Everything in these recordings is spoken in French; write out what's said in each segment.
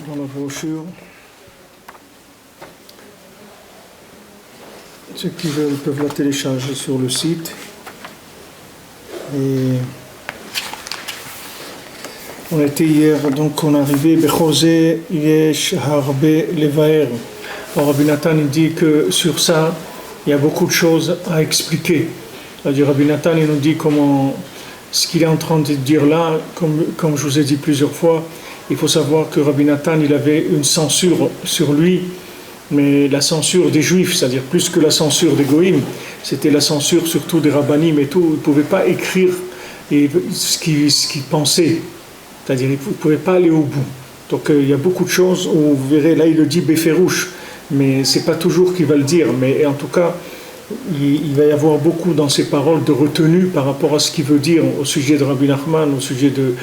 Dans la brochure, ceux qui veulent peuvent la télécharger sur le site. Et on était hier, donc on est arrivé Bechosé Yesh Harbe Levaer. Rabbi Nathan il dit que sur ça il y a beaucoup de choses à expliquer. C'est-à-dire Rabbi Nathan il nous dit comment ce qu'il est en train de dire là, comme je vous ai dit plusieurs fois. Il faut savoir que Rabbi Nathan, il avait une censure sur lui, mais la censure des Juifs, c'est-à-dire plus que la censure des Goïms, c'était la censure surtout des Rabbanim et tout. Il ne pouvait pas écrire ce qu'il pensait, c'est-à-dire il ne pouvait pas aller au bout. Donc il y a beaucoup de choses où vous verrez, là il le dit Béferouche, mais ce n'est pas toujours qu'il va le dire, mais en tout cas, il va y avoir beaucoup dans ses paroles de retenue par rapport à ce qu'il veut dire au sujet de Rabbi Nachman, au sujet de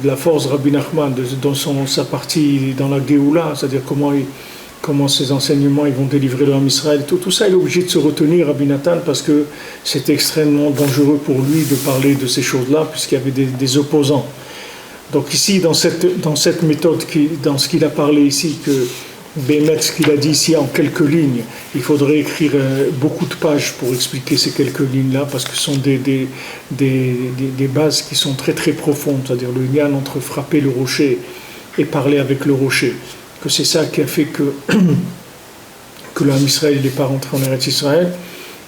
la force de Rabbi Nachman, dans sa partie dans la Géoula, c'est-à-dire comment ses enseignements ils vont délivrer l'homme Israël. Tout ça, il est obligé de se retenir, Rabbi Nathan, parce que c'est extrêmement dangereux pour lui de parler de ces choses-là, puisqu'il y avait des opposants. Donc ici, dans cette méthode, dans ce qu'il a parlé ici, que Bémet, ce qu'il a dit ici en quelques lignes, il faudrait écrire beaucoup de pages pour expliquer ces quelques lignes-là, parce que ce sont des bases qui sont très très profondes, c'est-à-dire le lien entre frapper le rocher et parler avec le rocher, que c'est ça qui a fait que l'homme Israël n'est pas rentré en Eretz Israël,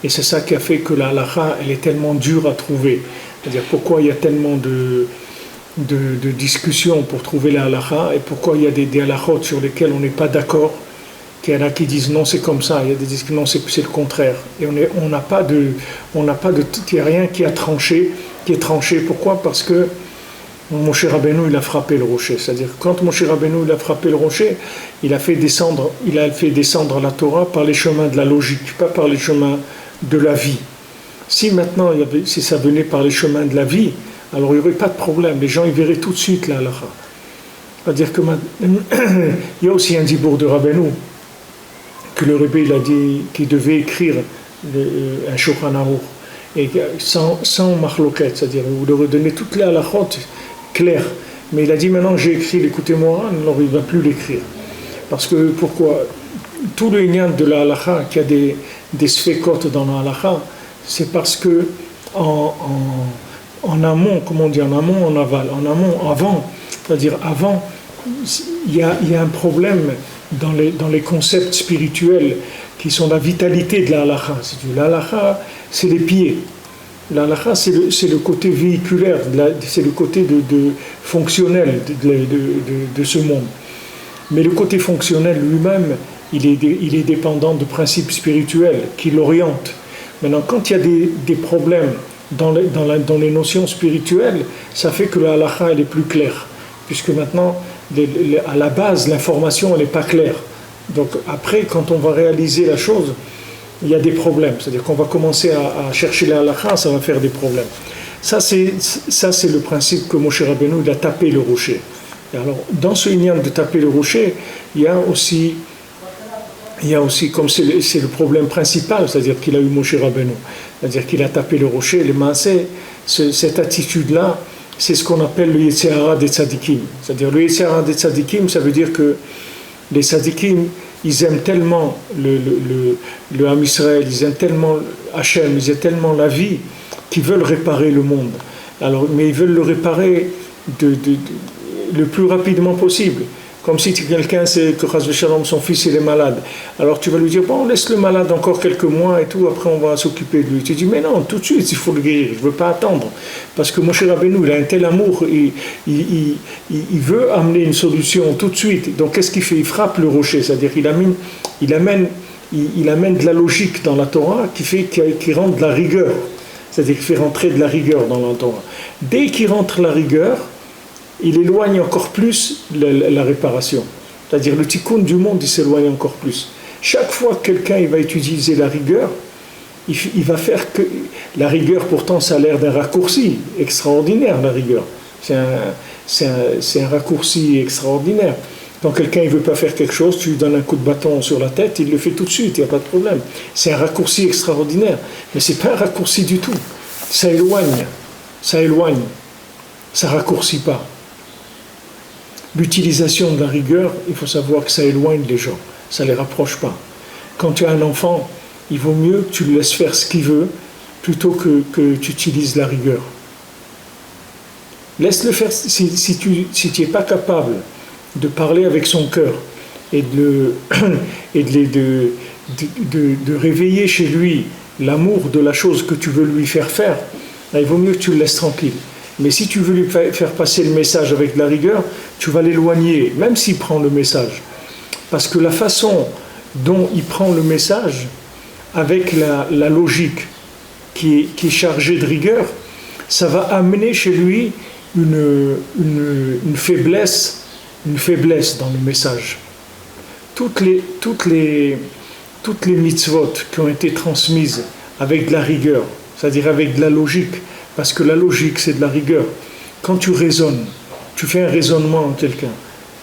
et c'est ça qui a fait que la halakha, elle est tellement dure à trouver, c'est-à-dire pourquoi il y a tellement de discussions pour trouver la halakha et pourquoi il y a des halakhot sur lesquels on n'est pas d'accord, qu'il y en a qui disent non c'est comme ça, il y a des qui disent non c'est le contraire, et on n'a pas de il n'y a rien qui est tranché. Pourquoi? Parce que Moshe Rabbeinu il a frappé le rocher, c'est-à-dire quand Moshe Rabbeinu il a frappé le rocher, il a fait descendre la Torah par les chemins de la logique, pas par les chemins de la vie. Si ça venait par les chemins de la vie, alors il n'y aurait pas de problème, les gens ils verraient tout de suite la halakha. C'est-à-dire que il y a aussi un dibour de Rabbeinu que le Rebbe il a dit qu'il devait écrire un Shulchan Aruch et sans machloket, c'est-à-dire vous devez donner toutes les halakhot claires. Mais il a dit maintenant j'ai écrit l'écoutez Moran, alors il ne va plus l'écrire. Parce que pourquoi? Tout le lien de la halakha, qu'il y a des sfekot dans la halakha, c'est parce que en amont, comment on dit en amont, en aval, en amont, avant, c'est-à-dire avant, il y a un problème dans les concepts spirituels qui sont la vitalité de la halakha. La halakha, c'est les pieds. La halakha, c'est le côté véhiculaire, c'est le côté fonctionnel de ce monde. Mais le côté fonctionnel lui-même, il est dépendant de principes spirituels qui l'orientent. Maintenant, quand il y a des problèmes dans les notions spirituelles, ça fait que la halakha elle est plus claire, puisque maintenant à la base l'information elle n'est pas claire. Donc après quand on va réaliser la chose, il y a des problèmes, c'est-à-dire qu'on va commencer à chercher la halakha, ça va faire des problèmes. Ça c'est le principe que Moshe Rabbeinu il a tapé le rocher. Et alors dans ce lien de taper le rocher, il y a aussi comme c'est le problème principal, c'est-à-dire qu'il a eu Moshe Rabbeinu, c'est-à-dire qu'il a tapé le rocher, les maaseh, cette attitude-là, c'est ce qu'on appelle le Yetzer Hara des tzadikim. C'est-à-dire le Yetzer Hara des tzadikim, ça veut dire que les tzadikim, ils aiment tellement le Ham Israël, ils aiment tellement Hachem, ils aiment tellement la vie, qu'ils veulent réparer le monde. Alors, mais ils veulent le réparer le plus rapidement possible. Comme si quelqu'un sait que Chas v'Shalom, son fils il est malade. Alors tu vas lui dire, bon, laisse le malade encore quelques mois et tout, après on va s'occuper de lui. Tu dis, mais non, tout de suite il faut le guérir, je ne veux pas attendre. Parce que Moshe Rabbeinu, il a un tel amour, il veut amener une solution tout de suite. Donc qu'est-ce qu'il fait? Il frappe le rocher, c'est-à-dire qu'il amène de la logique dans la Torah qui rend de la rigueur. C'est-à-dire qu'il fait rentrer de la rigueur dans la Torah. Dès qu'il rentre la rigueur, il éloigne encore plus la réparation. C'est-à-dire le tikkun du monde, il s'éloigne encore plus. Chaque fois que quelqu'un il va utiliser la rigueur, il va faire que... La rigueur, pourtant, ça a l'air d'un raccourci extraordinaire, la rigueur. C'est un raccourci extraordinaire. Quand quelqu'un ne veut pas faire quelque chose, tu lui donnes un coup de bâton sur la tête, il le fait tout de suite, il n'y a pas de problème. C'est un raccourci extraordinaire. Mais ce n'est pas un raccourci du tout. Ça éloigne. Ça ne raccourcit pas. L'utilisation de la rigueur, il faut savoir que ça éloigne les gens. Ça ne les rapproche pas. Quand tu as un enfant, il vaut mieux que tu le laisses faire ce qu'il veut plutôt que tu utilises la rigueur. Laisse-le faire. Si tu n'es pas capable de parler avec son cœur et de réveiller chez lui l'amour de la chose que tu veux lui faire faire, il vaut mieux que tu le laisses tranquille. Mais si tu veux lui faire passer le message avec de la rigueur, tu vas l'éloigner, même s'il prend le message. Parce que la façon dont il prend le message, avec la logique qui est chargée de rigueur, ça va amener chez lui une faiblesse dans le message. Toutes les mitzvot qui ont été transmises avec de la rigueur, c'est-à-dire avec de la logique, parce que la logique c'est de la rigueur. Quand tu raisonnes, tu fais un raisonnement en quelqu'un,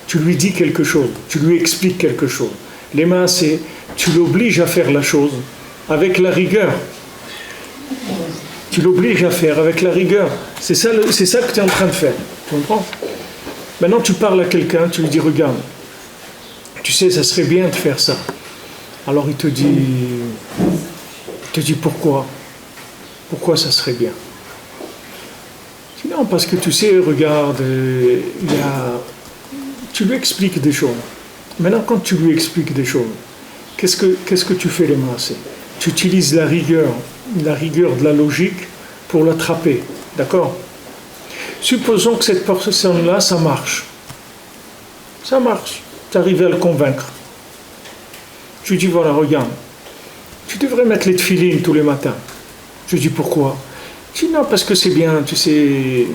tu lui dis quelque chose, tu lui expliques quelque chose. Les mains, c'est tu l'obliges à faire la chose avec la rigueur. Tu l'obliges à faire avec la rigueur. C'est ça que tu es en train de faire. Tu comprends? Maintenant, tu parles à quelqu'un, tu lui dis, regarde, tu sais, ça serait bien de faire ça. Alors il te dit pourquoi? Pourquoi ça serait bien? Non, parce que tu sais, regarde, tu lui expliques des choses. Maintenant, quand tu lui expliques des choses, qu'est-ce que tu fais les mains? Tu utilises la rigueur de la logique pour l'attraper, d'accord? Supposons que cette personne-là, ça marche. Ça marche. Tu arrives à le convaincre. Je lui dis, voilà, regarde, tu devrais mettre les tefilines tous les matins. Je lui dis, pourquoi? Je dis, non, parce que c'est bien, tu sais,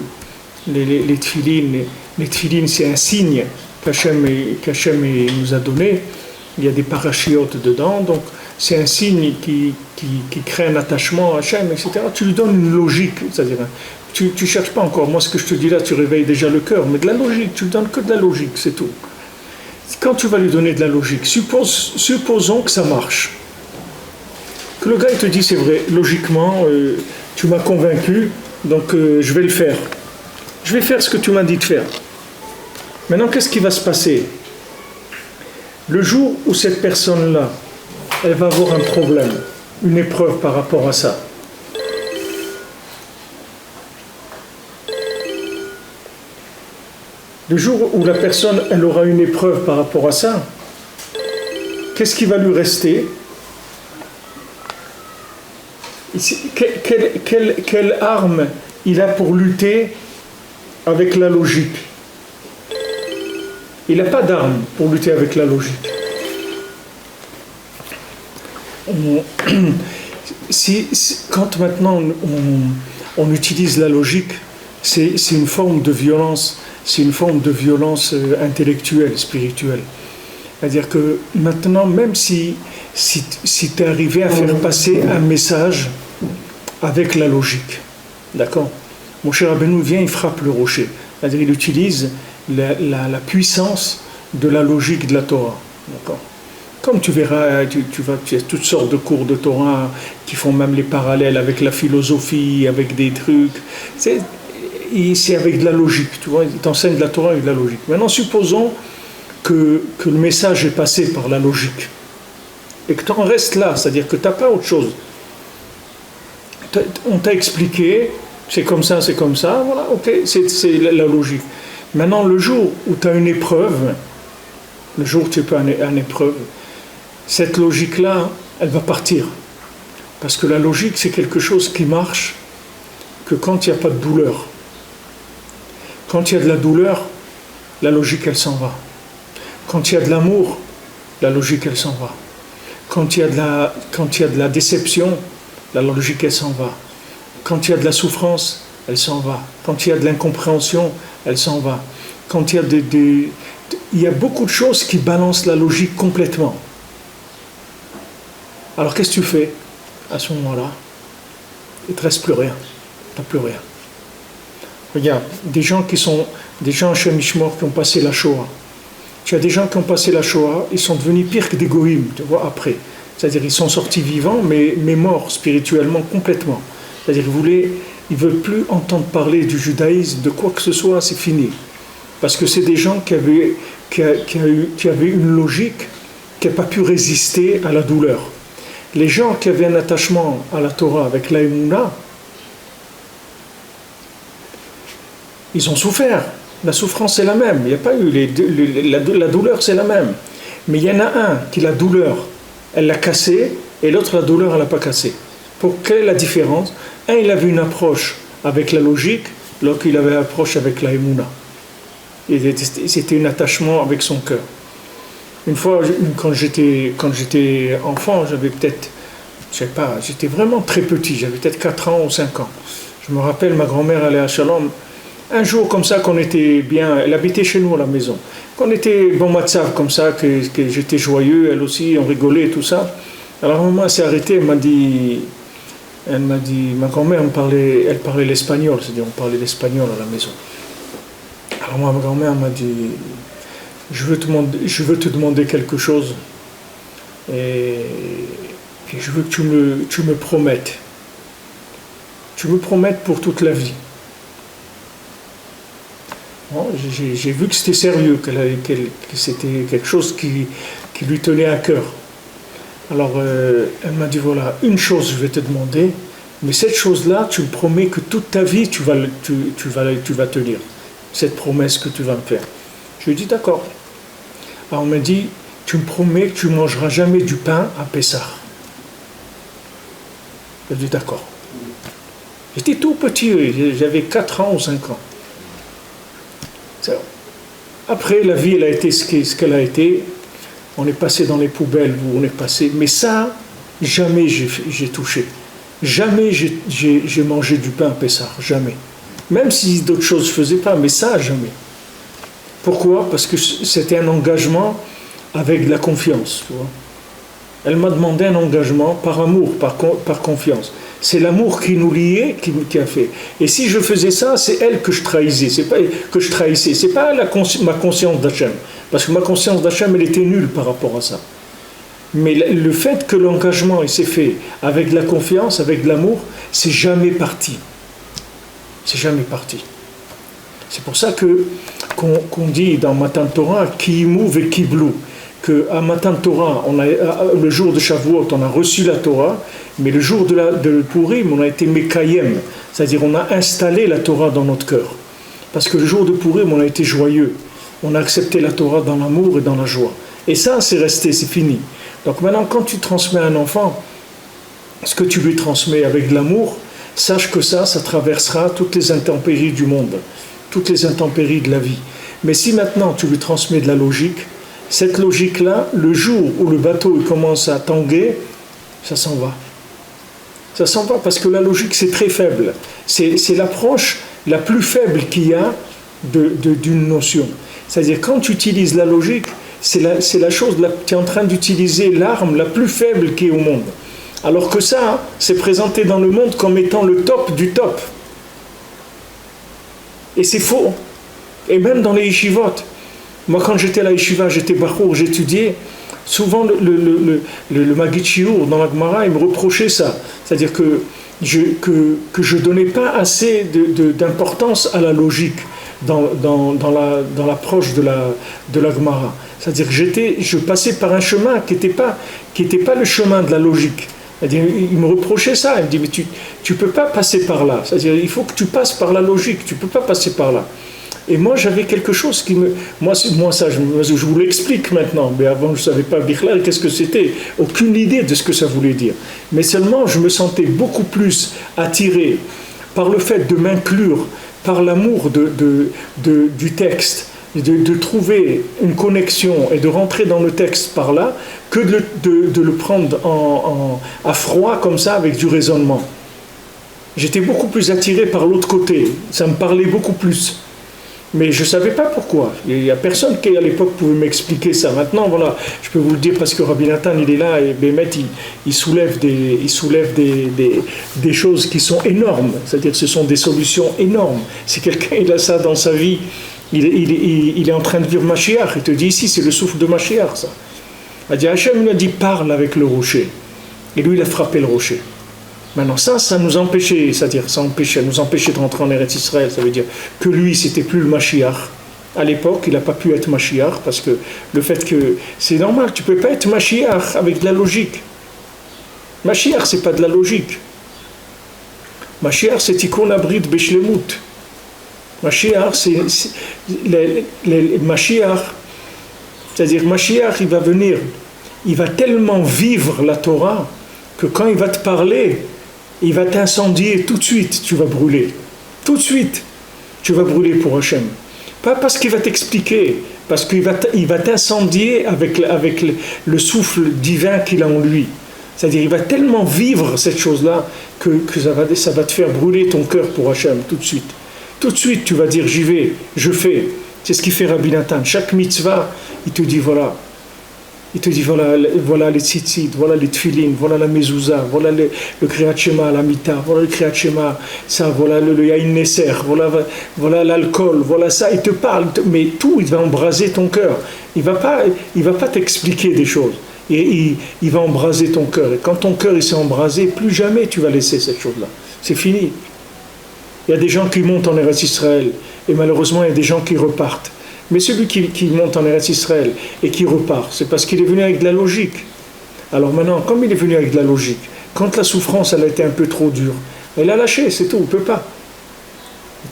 les tefilines, c'est un signe qu'Hachem nous a donné. Il y a des parachiotes dedans, donc c'est un signe qui crée un attachement à Hachem, etc. Tu lui donnes une logique, c'est-à-dire, tu ne cherches pas encore. Moi, ce que je te dis là, tu réveilles déjà le cœur, mais de la logique, tu lui donnes que de la logique, c'est tout. Quand tu vas lui donner de la logique, supposons que ça marche. Que le gars, il te dit, c'est vrai, logiquement, tu m'as convaincu, donc je vais le faire. Je vais faire ce que tu m'as dit de faire. Maintenant, qu'est-ce qui va se passer? Le jour où cette personne-là, elle va avoir un problème, une épreuve par rapport à ça. Le jour où la personne, elle aura une épreuve par rapport à ça, qu'est-ce qui va lui rester? Quelle arme il a pour lutter avec la logique? Il n'a pas d'arme pour lutter avec la logique. Quand maintenant on utilise la logique, c'est une forme de violence, intellectuelle, spirituelle. C'est-à-dire que maintenant, même si tu es arrivé à faire passer un message avec la logique, d'accord? Mon cher Rabbeinu vient, il frappe le rocher. C'est-à-dire il utilise la puissance de la logique de la Torah, d'accord? Comme tu verras, tu as toutes sortes de cours de Torah qui font même les parallèles avec la philosophie, avec des trucs. C'est avec de la logique, tu vois. Ils t'enseignent de la Torah avec de la logique. Maintenant, supposons que le message est passé par la logique et que tu en restes là, c'est-à-dire que tu n'as pas autre chose. On t'a expliqué, c'est comme ça, voilà, ok, c'est la logique. Maintenant, le jour où tu as une épreuve, le jour où tu n'es pas en épreuve, cette logique-là, elle va partir. Parce que la logique, c'est quelque chose qui marche que quand il n'y a pas de douleur. Quand il y a de la douleur, la logique, elle s'en va. Quand il y a de l'amour, la logique, elle s'en va. Quand il y a de la déception, la logique, elle s'en va. Quand il y a de la souffrance, elle s'en va. Quand il y a de l'incompréhension, elle s'en va. Quand il y a il y a beaucoup de choses qui balancent la logique complètement. Alors qu'est-ce que tu fais à ce moment-là? Il ne te reste plus rien. Tu n'as plus rien. Regarde, des gens chez Mishmor qui ont passé la Shoah. Tu as des gens qui ont passé la Shoah, ils sont devenus pires que des goïms, tu vois, après. C'est-à-dire ils sont sortis vivants, mais morts spirituellement complètement. C'est-à-dire ils ne veulent plus entendre parler du judaïsme, de quoi que ce soit, c'est fini. Parce que c'est des gens qui avaient une logique qui n'a pas pu résister à la douleur. Les gens qui avaient un attachement à la Torah avec la Emouna, ils ont souffert. La souffrance est la même. Il n'y a pas eu la douleur, c'est la même. Mais il y en a un qui la douleur, elle l'a cassée, et l'autre la douleur, elle l'a pas cassée. Quelle est la différence? Un, il avait une approche avec la logique, l'autre, il avait une approche avec la Emouna. C'était un attachement avec son cœur. Une fois, quand j'étais enfant, j'avais peut-être, je sais pas, j'étais vraiment très petit, j'avais peut-être 4 ans ou 5 ans. Je me rappelle, ma grand-mère allait à Shalom. Un jour comme ça, qu'on était bien, elle habitait chez nous à la maison. Qu'on était bon matzav comme ça, que j'étais joyeux, elle aussi, on rigolait et tout ça. Alors à un moment, elle s'est arrêtée, elle m'a dit, ma grand-mère elle parlait l'espagnol, c'est-à-dire on parlait l'espagnol à la maison. Alors moi, ma grand-mère m'a dit, je veux te demander quelque chose, et je veux que tu me promettes. Tu me promettes pour toute la vie. Bon, j'ai vu que c'était sérieux, que c'était quelque chose qui lui tenait à cœur. Alors, elle m'a dit, voilà, une chose je vais te demander, mais cette chose-là, tu me promets que toute ta vie, tu vas tenir. Cette promesse que tu vas me faire. Je lui ai dit, d'accord. Alors, on m'a dit, tu me promets que tu ne mangeras jamais du pain à Pessah. Je lui ai dit, d'accord. J'étais tout petit, j'avais 4 ans ou 5 ans. Après, la vie, elle a été ce qu'elle a été. On est passé dans les poubelles où on est passé. Mais ça, jamais j'ai touché. Jamais j'ai mangé du pain à Pessah. Jamais. Même si d'autres choses ne se faisaient pas, mais ça, jamais. Pourquoi? Parce que c'était un engagement avec de la confiance. Tu vois. Elle m'a demandé un engagement par amour, par confiance. C'est l'amour qui nous liait qui a fait. Et si je faisais ça, c'est elle que je trahissais. C'est pas que je trahissais. C'est pas ma conscience d'Hachem. Parce que ma conscience d'Hachem, elle était nulle par rapport à ça. Mais le fait que l'engagement il s'est fait avec de la confiance, avec de l'amour, c'est jamais parti. C'est jamais parti. C'est pour ça qu'on dit dans Matan Torah, ki mouv et ki blou. Qu'à Matan Torah, le jour de Shavuot, on a reçu la Torah, mais le jour de Purim, on a été Mekayem, c'est-à-dire on a installé la Torah dans notre cœur. Parce que le jour de Purim, on a été joyeux. On a accepté la Torah dans l'amour et dans la joie. Et ça, c'est resté, c'est fini. Donc maintenant, quand tu transmets à un enfant, ce que tu lui transmets avec de l'amour, sache que ça traversera toutes les intempéries du monde, toutes les intempéries de la vie. Mais si maintenant tu lui transmets de la logique, cette logique-là, le jour où le bateau il commence à tanguer, ça s'en va. Ça s'en va parce que la logique, c'est très faible. C'est l'approche la plus faible qu'il y a d'une notion. C'est-à-dire, quand tu utilises la logique, c'est la chose, tu es en train d'utiliser l'arme la plus faible qui est au monde. Alors que ça, c'est présenté dans le monde comme étant le top du top. Et c'est faux. Et même dans les yeshivot. Moi, quand j'étais à la yeshiva, j'étais bachour, j'étudiais. Souvent, le Maggid Shiur, dans la Gemara, il me reprochait ça. C'est-à-dire que je ne donnais pas assez d'importance à la logique dans l'approche de la Gemara. C'est-à-dire que je passais par un chemin qui n'était pas le chemin de la logique. C'est-à-dire, il me reprochait ça. Il me dit, mais tu ne peux pas passer par là. C'est-à-dire, il faut que tu passes par la logique. Tu ne peux pas passer par là. Et moi, j'avais quelque chose qui me... Moi ça, je vous l'explique maintenant. Mais avant, je ne savais pas, Bichlal, qu'est-ce que c'était. Aucune idée de ce que ça voulait dire. Mais seulement, je me sentais beaucoup plus attiré par le fait de m'inclure, par l'amour du texte, de trouver une connexion et de rentrer dans le texte par là, que de le prendre à froid comme ça, avec du raisonnement. J'étais beaucoup plus attiré par l'autre côté. Ça me parlait beaucoup plus. Mais je ne savais pas pourquoi. Il n'y a personne qui à l'époque pouvait m'expliquer ça. Maintenant, voilà, je peux vous le dire parce que Rabbi Nathan, il est là et Bémet, il soulève des choses qui sont énormes. C'est-à-dire que ce sont des solutions énormes. Si quelqu'un il a ça dans sa vie, il est en train de vivre Mashiach. Il te dit ici, c'est le souffle de Mashiach, ça. Hachem lui a dit, parle avec le rocher. Et lui, il a frappé le rocher. Maintenant, ça nous empêchait, c'est-à-dire, ça nous empêchait de rentrer en Eretz Israël. Ça veut dire que lui, c'était plus le Mashiach. À l'époque, il n'a pas pu être Mashiach parce que le fait que c'est normal, tu ne peux pas être Mashiach avec de la logique. Mashiach, c'est pas de la logique. Mashiach, c'est Tikkun Abrit Beshlemut. Mashiach, Mashiach, c'est-à-dire, Mashiach, il va venir, il va tellement vivre la Torah que quand il va te parler, il va t'incendier tout de suite, tu vas brûler. Tout de suite, tu vas brûler pour Hachem. Pas parce qu'il va t'expliquer, parce qu'il va t'incendier avec le souffle divin qu'il a en lui. C'est-à-dire, il va tellement vivre cette chose-là que ça va te faire brûler ton cœur pour Hachem, tout de suite. Tout de suite, tu vas dire, j'y vais, je fais. C'est ce qu'il fait Rabbi Nathan. Chaque mitzvah, il te dit, voilà. Il te dit, voilà les tzitzit, voilà les tfilin, voilà la mezouza, voilà le kriyat shema, la mita, voilà le kriyat shema, ça, voilà le yain neser, voilà l'alcool, voilà ça. Il te parle, mais tout, il va embraser ton cœur. Il va pas t'expliquer des choses. Et il va embraser ton cœur. Et quand ton cœur il s'est embrasé, plus jamais tu vas laisser cette chose-là. C'est fini. Il y a des gens qui montent en Eretz Israël, et malheureusement, il y a des gens qui repartent. Mais celui qui monte en Eretz Israël et qui repart, c'est parce qu'il est venu avec de la logique. Alors maintenant, comme il est venu avec de la logique, quand la souffrance elle a été un peu trop dure, il a lâché, c'est tout, il ne peut pas.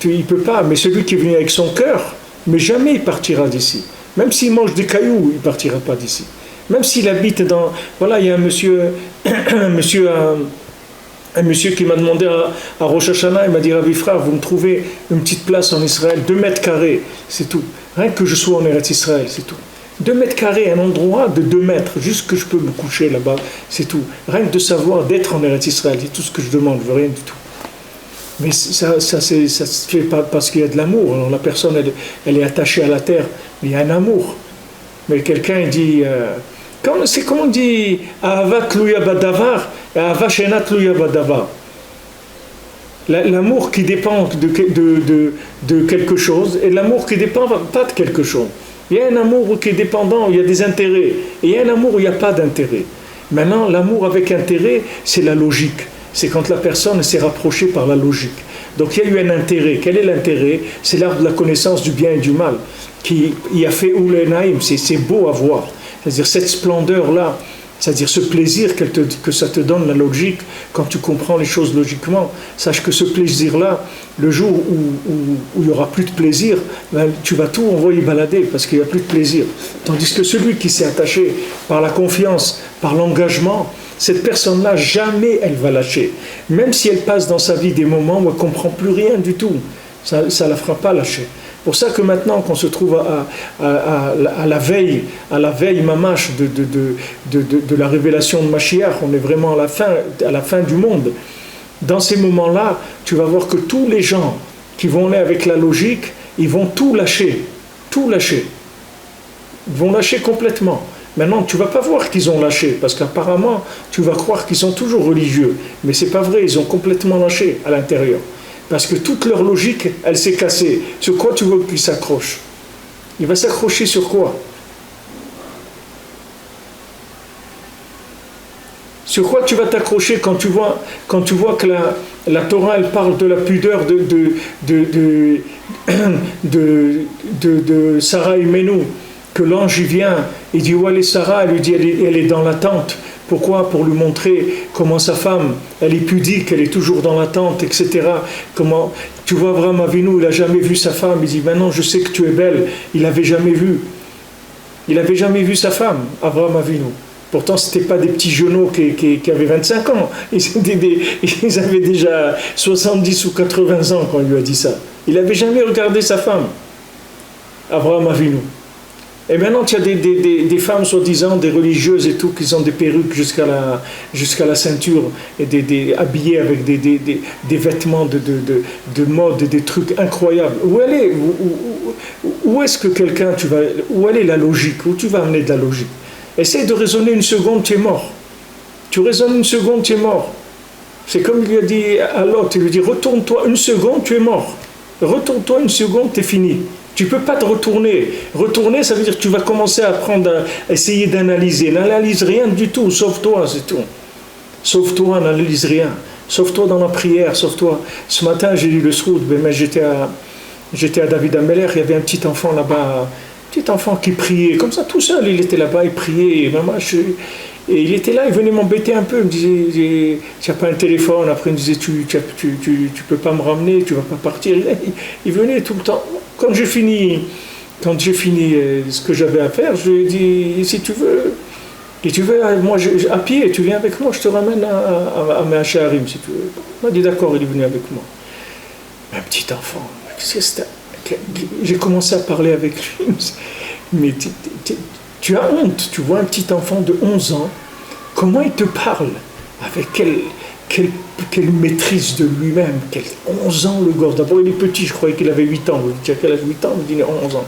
Il ne peut pas, mais celui qui est venu avec son cœur, mais jamais il partira d'ici. Même s'il mange des cailloux, il ne partira pas d'ici. Même s'il habite dans... Voilà, il y a un monsieur qui m'a demandé à Rosh Hashanah, il m'a dit, Rabbi frère, vous me trouvez une petite place en Israël, 2 mètres carrés, c'est tout. Rien que je sois en Eretz Israël, c'est tout. 2 mètres carrés, un endroit de 2 mètres, juste que je peux me coucher là-bas, c'est tout. Rien que de savoir d'être en Eretz Israël, c'est tout ce que je demande, je veux rien du tout. Mais ça se fait pas parce qu'il y a de l'amour. Alors la personne, elle est attachée à la terre, mais il y a un amour. Mais quelqu'un, il dit... c'est comme on dit Ahava tluya badavar et Ahava shena tluya badavar. L'amour qui dépend de quelque chose et l'amour qui ne dépend pas de quelque chose. Il y a un amour qui est dépendant, il y a des intérêts. Et il y a un amour où il n'y a pas d'intérêt. Maintenant, l'amour avec intérêt, c'est la logique. C'est quand la personne s'est rapprochée par la logique. Donc il y a eu un intérêt. Quel est l'intérêt? C'est l'arbre de la connaissance du bien et du mal. Qui a fait Oulenaïm, c'est beau à voir. C'est-à-dire cette splendeur-là, c'est-à-dire ce plaisir que ça te donne, la logique, quand tu comprends les choses logiquement. Sache que ce plaisir-là, le jour où il n'y aura plus de plaisir, ben, tu vas tout envoyer balader parce qu'il n'y a plus de plaisir. Tandis que celui qui s'est attaché par la confiance, par l'engagement, cette personne-là, jamais elle va lâcher. Même si elle passe dans sa vie des moments où elle ne comprend plus rien du tout, ça ne la fera pas lâcher. Pour ça que maintenant qu'on se trouve à la veille mamache de la révélation de Mashiach, on est vraiment à la fin du monde. Dans ces moments-là, tu vas voir que tous les gens qui vont aller avec la logique, ils vont tout lâcher. Tout lâcher. Ils vont lâcher complètement. Maintenant, tu ne vas pas voir qu'ils ont lâché, parce qu'apparemment, tu vas croire qu'ils sont toujours religieux. Mais ce n'est pas vrai, ils ont complètement lâché à l'intérieur. Parce que toute leur logique, elle s'est cassée. Sur quoi tu veux qu'il s'accroche? Il va s'accrocher sur quoi? Sur quoi tu vas t'accrocher quand tu vois que la Torah, elle parle de la pudeur de Sarah et Menou, que l'ange y vient, il dit où elle est Sarah, elle lui dit elle est dans la tente. Pourquoi? Pour lui montrer comment sa femme, elle est pudique, elle est toujours dans la tente, etc. Comment, tu vois, Abraham Avinu, il n'a jamais vu sa femme, il dit maintenant je sais que tu es belle, il n'avait jamais vu. Il n'avait jamais vu sa femme, Abraham Avinu. Pourtant, ce n'étaient pas des petits genoux qui avaient 25 ans. Ils avaient déjà 70 ou 80 ans quand il lui a dit ça. Il n'avait jamais regardé sa femme, Abraham Avinu. Et maintenant, tu as des femmes soi-disant, des religieuses et tout, qui ont des perruques jusqu'à la ceinture, et habillées avec des vêtements de mode, et des trucs incroyables. Où est-ce que où elle est la logique? Où tu vas amener de la logique? Essaye de raisonner une seconde, tu es mort. Tu raisonnes une seconde, tu es mort. C'est comme il lui a dit à Lot, il lui dit, retourne-toi une seconde, tu es mort. Retourne-toi une seconde, tu es fini. Tu ne peux pas te retourner. Retourner, ça veut dire que tu vas commencer à apprendre à essayer d'analyser. N'analyse rien du tout, sauve-toi, c'est tout. Sauve-toi, n'analyse rien. Sauve-toi dans la prière, sauve-toi. Ce matin, j'ai lu le Sroud, mais j'étais à David Ameller, il y avait un petit enfant là-bas, petit enfant qui priait, comme ça, tout seul, il était là-bas, il priait, et il était là, il venait m'embêter un peu, il me disait, tu n'as pas un téléphone, après il me disait, tu peux pas me ramener, tu vas pas partir, il venait tout le temps. Quand j'ai fini ce que j'avais à faire, je lui ai dit, si tu veux, moi à pied, tu viens avec moi, je te ramène à Mehacharim, si tu veux. Il m'a dit, d'accord, il est venu avec moi. Un petit enfant, j'ai commencé à parler avec lui, mais tu as honte, tu vois un petit enfant de 11 ans, comment il te parle, avec quelle maîtrise de lui-même, 11 ans le gosse, d'abord il est petit, je croyais qu'il avait 8 ans, tu as quel âge, 8 ans, il dit 11 ans,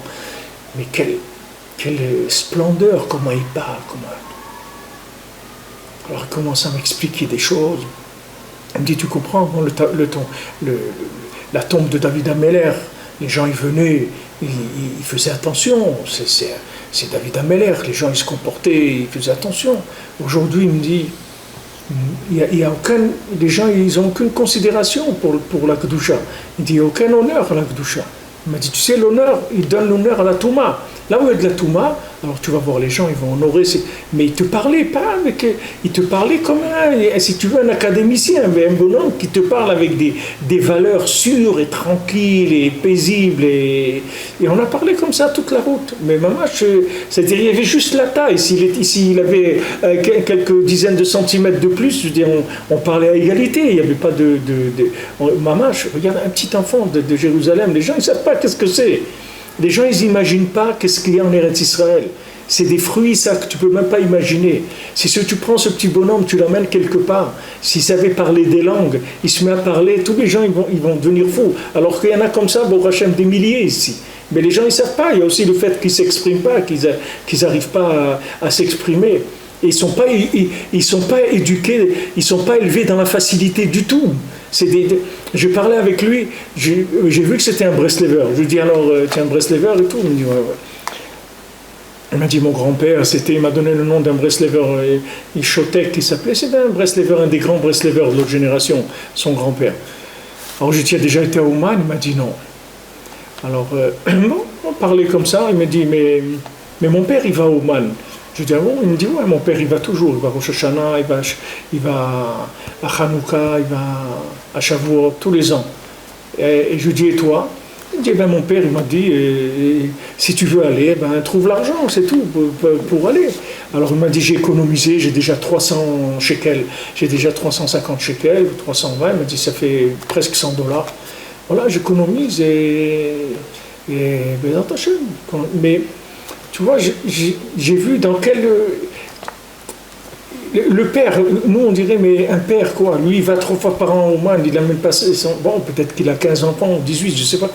mais quelle splendeur, comment il parle, Alors il commence à m'expliquer des choses, il me dit, tu comprends, la tombe de David Ameller, les gens y venaient, ils faisaient attention, c'est David Ameller, les gens ils se comportaient, ils faisaient attention. Aujourd'hui, il me dit, les gens ils n'ont aucune considération pour la Kedusha. Il dit, il n'y a aucun honneur à la Kedusha. Il m'a dit, tu sais, l'honneur, il donne l'honneur à la Touma. Là où il y a de la Touma, alors tu vas voir les gens, ils vont honorer, mais il te parlait pas il te parlait comme si tu veux, un académicien, un bonhomme qui te parle avec des valeurs sûres et tranquilles et paisibles, et on a parlé comme ça toute la route. Mais maman, c'est-à-dire, il y avait juste la taille, s'il avait quelques dizaines de centimètres de plus, je veux dire, on parlait à égalité, il n'y avait pas maman, regarde un petit enfant de Jérusalem, les gens, ils ne savent pas qu'est-ce que c'est. Les gens, ils n'imaginent pas qu'est-ce qu'il y a en Eretz Israël. C'est des fruits, ça, que tu ne peux même pas imaginer. Si tu prends ce petit bonhomme, tu l'emmènes quelque part, s'il savait parler des langues, il se met à parler, tous les gens, ils vont devenir fous. Alors qu'il y en a comme ça, bon, Hachem, des milliers ici. Mais les gens, ils ne savent pas. Il y a aussi le fait qu'ils ne s'expriment pas, qu'ils n'arrivent pas à s'exprimer. Et ils sont pas éduqués, ils ne sont pas élevés dans la facilité du tout. Je parlais avec lui, j'ai vu que c'était un Breslever. Je lui dis alors, tu es un Breslever et tout? Il me dit, ouais. Il m'a dit, mon grand-père, il m'a donné le nom d'un Breslever, Ishotek, qui s'appelait, c'était un Breslever, un des grands Breslevers de l'autre génération, son grand-père. Alors je lui ai dit, tu as déjà été à Ouman? Il m'a dit non. Alors, bon, on parlait comme ça, il m'a dit, mais mon père, il va à Ouman. Je lui dis, ah bon? Il me dit, ouais, mon père, il va toujours. Il va à Rosh Hashanah, il va à Hanouka, il va à Shavuot, tous les ans. Et je lui dis, et toi? Il me dit, mon père, il m'a dit, si tu veux aller, trouve l'argent, c'est tout, pour aller. Alors il m'a dit, j'ai économisé, j'ai déjà 300 shekels, j'ai déjà 350 shekels, 320, il m'a dit, ça fait presque $100. Voilà, j'économise mais tu vois, j'ai vu dans quel... Le père, nous on dirait, mais un père quoi, lui il va 3 fois par an au Oman, il a même passé bon, peut-être qu'il a 15 enfants, 18, je ne sais pas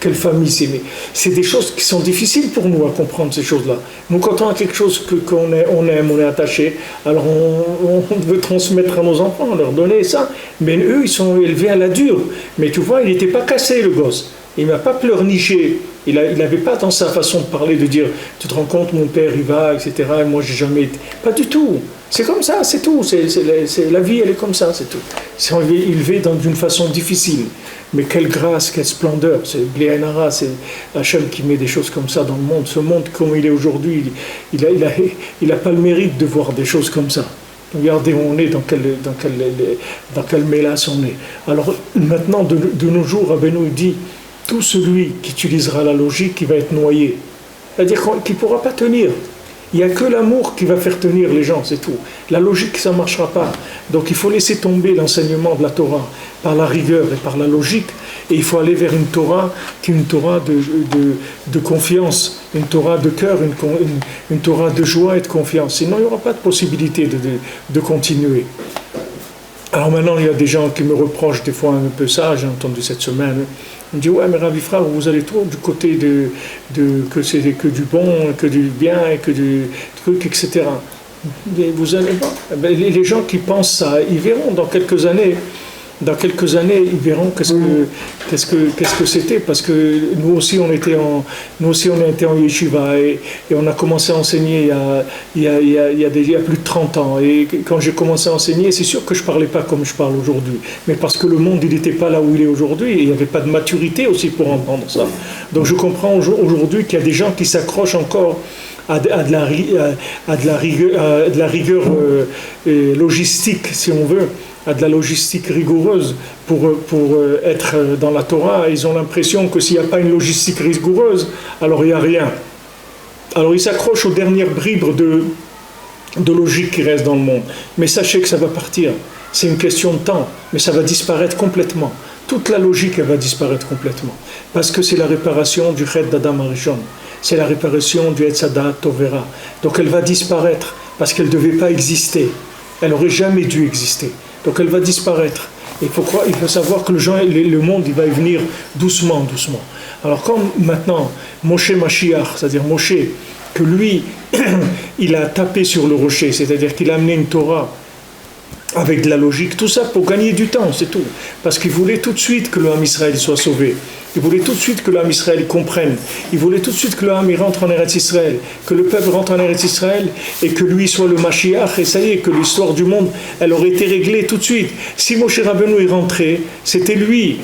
quelle famille c'est, mais c'est des choses qui sont difficiles pour nous à comprendre, ces choses-là. Nous, quand on a quelque chose qu'on aime, on est attaché, alors on veut transmettre à nos enfants, leur donner ça, mais eux ils sont élevés à la dure. Mais tu vois, il n'était pas cassé le gosse, il ne m'a pas pleurniché. Il n'avait pas dans sa façon de parler de dire, tu te rends compte, mon père il va, etc. Et moi j'ai jamais été. Pas du tout. C'est comme ça, c'est tout. La vie, elle est comme ça, c'est tout. C'est élevé d'une façon difficile. Mais quelle grâce, quelle splendeur. C'est Bléanara, c'est Hachem qui met des choses comme ça dans le monde. Ce monde, comme il est aujourd'hui, il a pas le mérite de voir des choses comme ça. Regardez où on est, dans quelle mélasse on est. Alors maintenant, de nos jours, Rabbeinu dit, tout celui qui utilisera la logique, il va être noyé. C'est-à-dire qu'il ne pourra pas tenir. Il n'y a que l'amour qui va faire tenir les gens, c'est tout. La logique, ça ne marchera pas. Donc il faut laisser tomber l'enseignement de la Torah par la rigueur et par la logique, et il faut aller vers une Torah qui est une Torah de confiance, une Torah de cœur, une Torah de joie et de confiance. Sinon, il n'y aura pas de possibilité de continuer. Alors maintenant, il y a des gens qui me reprochent des fois un peu ça, j'ai entendu cette semaine. On me dit, ouais, mais Rav Ifrach, vous allez trop du côté que c'est que du bon, que du bien, et que du truc, etc. Mais vous allez voir. Les gens qui pensent ça, ils verront dans quelques années. Dans quelques années, ils verront qu'est-ce que c'était, parce que nous aussi on était en yeshiva et on a commencé à enseigner il y a plus de 30 ans. Et quand j'ai commencé à enseigner, c'est sûr que je parlais pas comme je parle aujourd'hui, mais parce que le monde il n'était pas là où il est aujourd'hui, et il n'y avait pas de maturité aussi pour entendre ça. Donc je comprends aujourd'hui qu'il y a des gens qui s'accrochent encore à de la rigueur logistique, si on veut, à de la logistique rigoureuse pour être dans la Torah. Ils ont l'impression que s'il n'y a pas une logistique rigoureuse, alors il n'y a rien. Alors ils s'accrochent aux dernières bribes de logique qui restent dans le monde. Mais sachez que ça va partir. C'est une question de temps, mais ça va disparaître complètement. Toute la logique, elle va disparaître complètement. Parce que c'est la réparation du Chet d'Adam Arishon. C'est la réparation du Etz Hadat Tovera. Donc elle va disparaître parce qu'elle ne devait pas exister. Elle n'aurait jamais dû exister. Donc elle va disparaître. Il faut savoir que le monde, il va y venir doucement, doucement. Alors comme maintenant, Moshe Mashiach, c'est-à-dire Moshe, que lui, il a tapé sur le rocher, c'est-à-dire qu'il a amené une Torah avec de la logique, tout ça pour gagner du temps, c'est tout. Parce qu'il voulait tout de suite que le Ham Israël soit sauvé. Il voulait tout de suite que le Ham Israël comprenne. Il voulait tout de suite que le Ham rentre en Eretz Israël, que le peuple rentre en Eretz Israël et que lui soit le Mashiach. Et ça y est, que l'histoire du monde, elle aurait été réglée tout de suite. Si Moshe Rabbeinu est rentré, c'était lui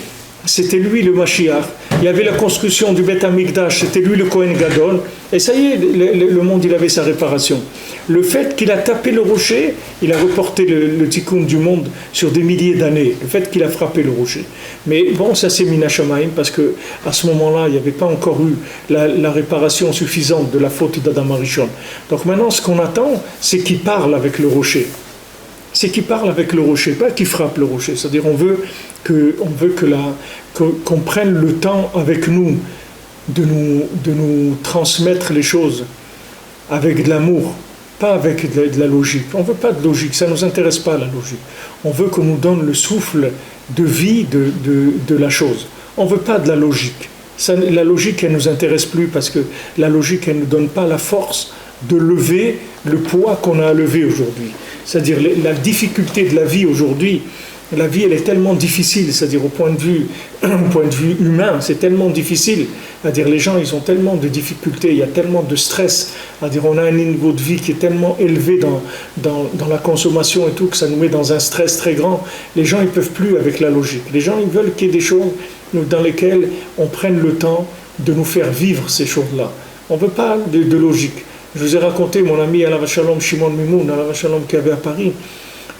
le Mashiach. Il y avait la construction du Beth Amikdash, c'était lui le Kohen Gadol. Et ça y est, le monde, il avait sa réparation. Le fait qu'il a tapé le rocher, il a reporté le tikkun du monde sur des milliers d'années. Le fait qu'il a frappé le rocher. Mais bon, ça c'est Mina Shamayim, parce qu'à ce moment-là, il n'y avait pas encore eu la réparation suffisante de la faute d'Adam Arishon. Donc maintenant, ce qu'on attend, c'est qu'il parle avec le rocher. C'est qu'il parle avec le rocher, pas qu'il frappe le rocher. C'est-à-dire, on veut qu'on prenne le temps avec nous de nous transmettre les choses avec de l'amour, pas avec de la logique. On ne veut pas de logique, ça ne nous intéresse pas la logique. On veut qu'on nous donne le souffle de vie de la chose. On ne veut pas de la logique. La logique, elle ne nous intéresse plus parce que la logique, elle ne nous donne pas la force de lever le poids qu'on a à lever aujourd'hui. C'est-à-dire la difficulté de la vie aujourd'hui. La vie, elle est tellement difficile, c'est-à-dire au point de vue humain, c'est tellement difficile. C'est-à-dire les gens, ils ont tellement de difficultés, il y a tellement de stress. C'est-à-dire on a un niveau de vie qui est tellement élevé dans la consommation et tout, que ça nous met dans un stress très grand. Les gens, ils ne peuvent plus avec la logique. Les gens, ils veulent qu'il y ait des choses dans lesquelles on prenne le temps de nous faire vivre ces choses-là. On ne veut pas de logique. Je vous ai raconté mon ami Alav Shalom Shimon Mimoun, Alav Shalom qui avait à Paris.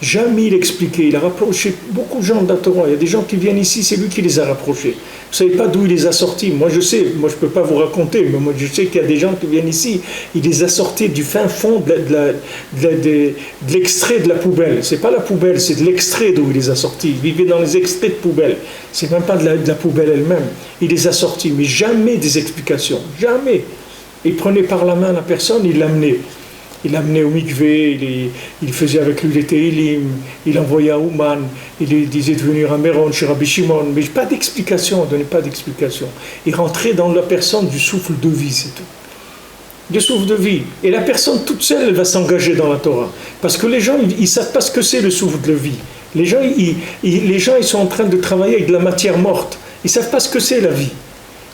Jamais il expliquait, il a rapproché beaucoup de gens de la Torah. Il y a des gens qui viennent ici, c'est lui qui les a rapprochés. Vous ne savez pas d'où il les a sortis. Moi je sais, moi je ne peux pas vous raconter, mais moi je sais qu'il y a des gens qui viennent ici, il les a sortis du fin fond de l'extrait de la poubelle. Ce n'est pas la poubelle, c'est de l'extrait d'où il les a sortis. Il vivait dans les extraits de poubelle. Ce n'est même pas de la poubelle elle-même. Il les a sortis, mais jamais des explications. Jamais. Il prenait par la main la personne, il l'amenait. Il l'amenait au mikvé, il faisait avec lui les Teilim, il envoyait à Ouman, il disait de venir à Méron, chez Rabbi Shimon, mais pas d'explication, on ne donnait pas d'explication. Il rentrait dans la personne du souffle de vie, c'est tout. Du souffle de vie. Et la personne toute seule, elle va s'engager dans la Torah. Parce que les gens, ils ne savent pas ce que c'est le souffle de vie. Les gens, ils sont en train de travailler avec de la matière morte. Ils ne savent pas ce que c'est la vie.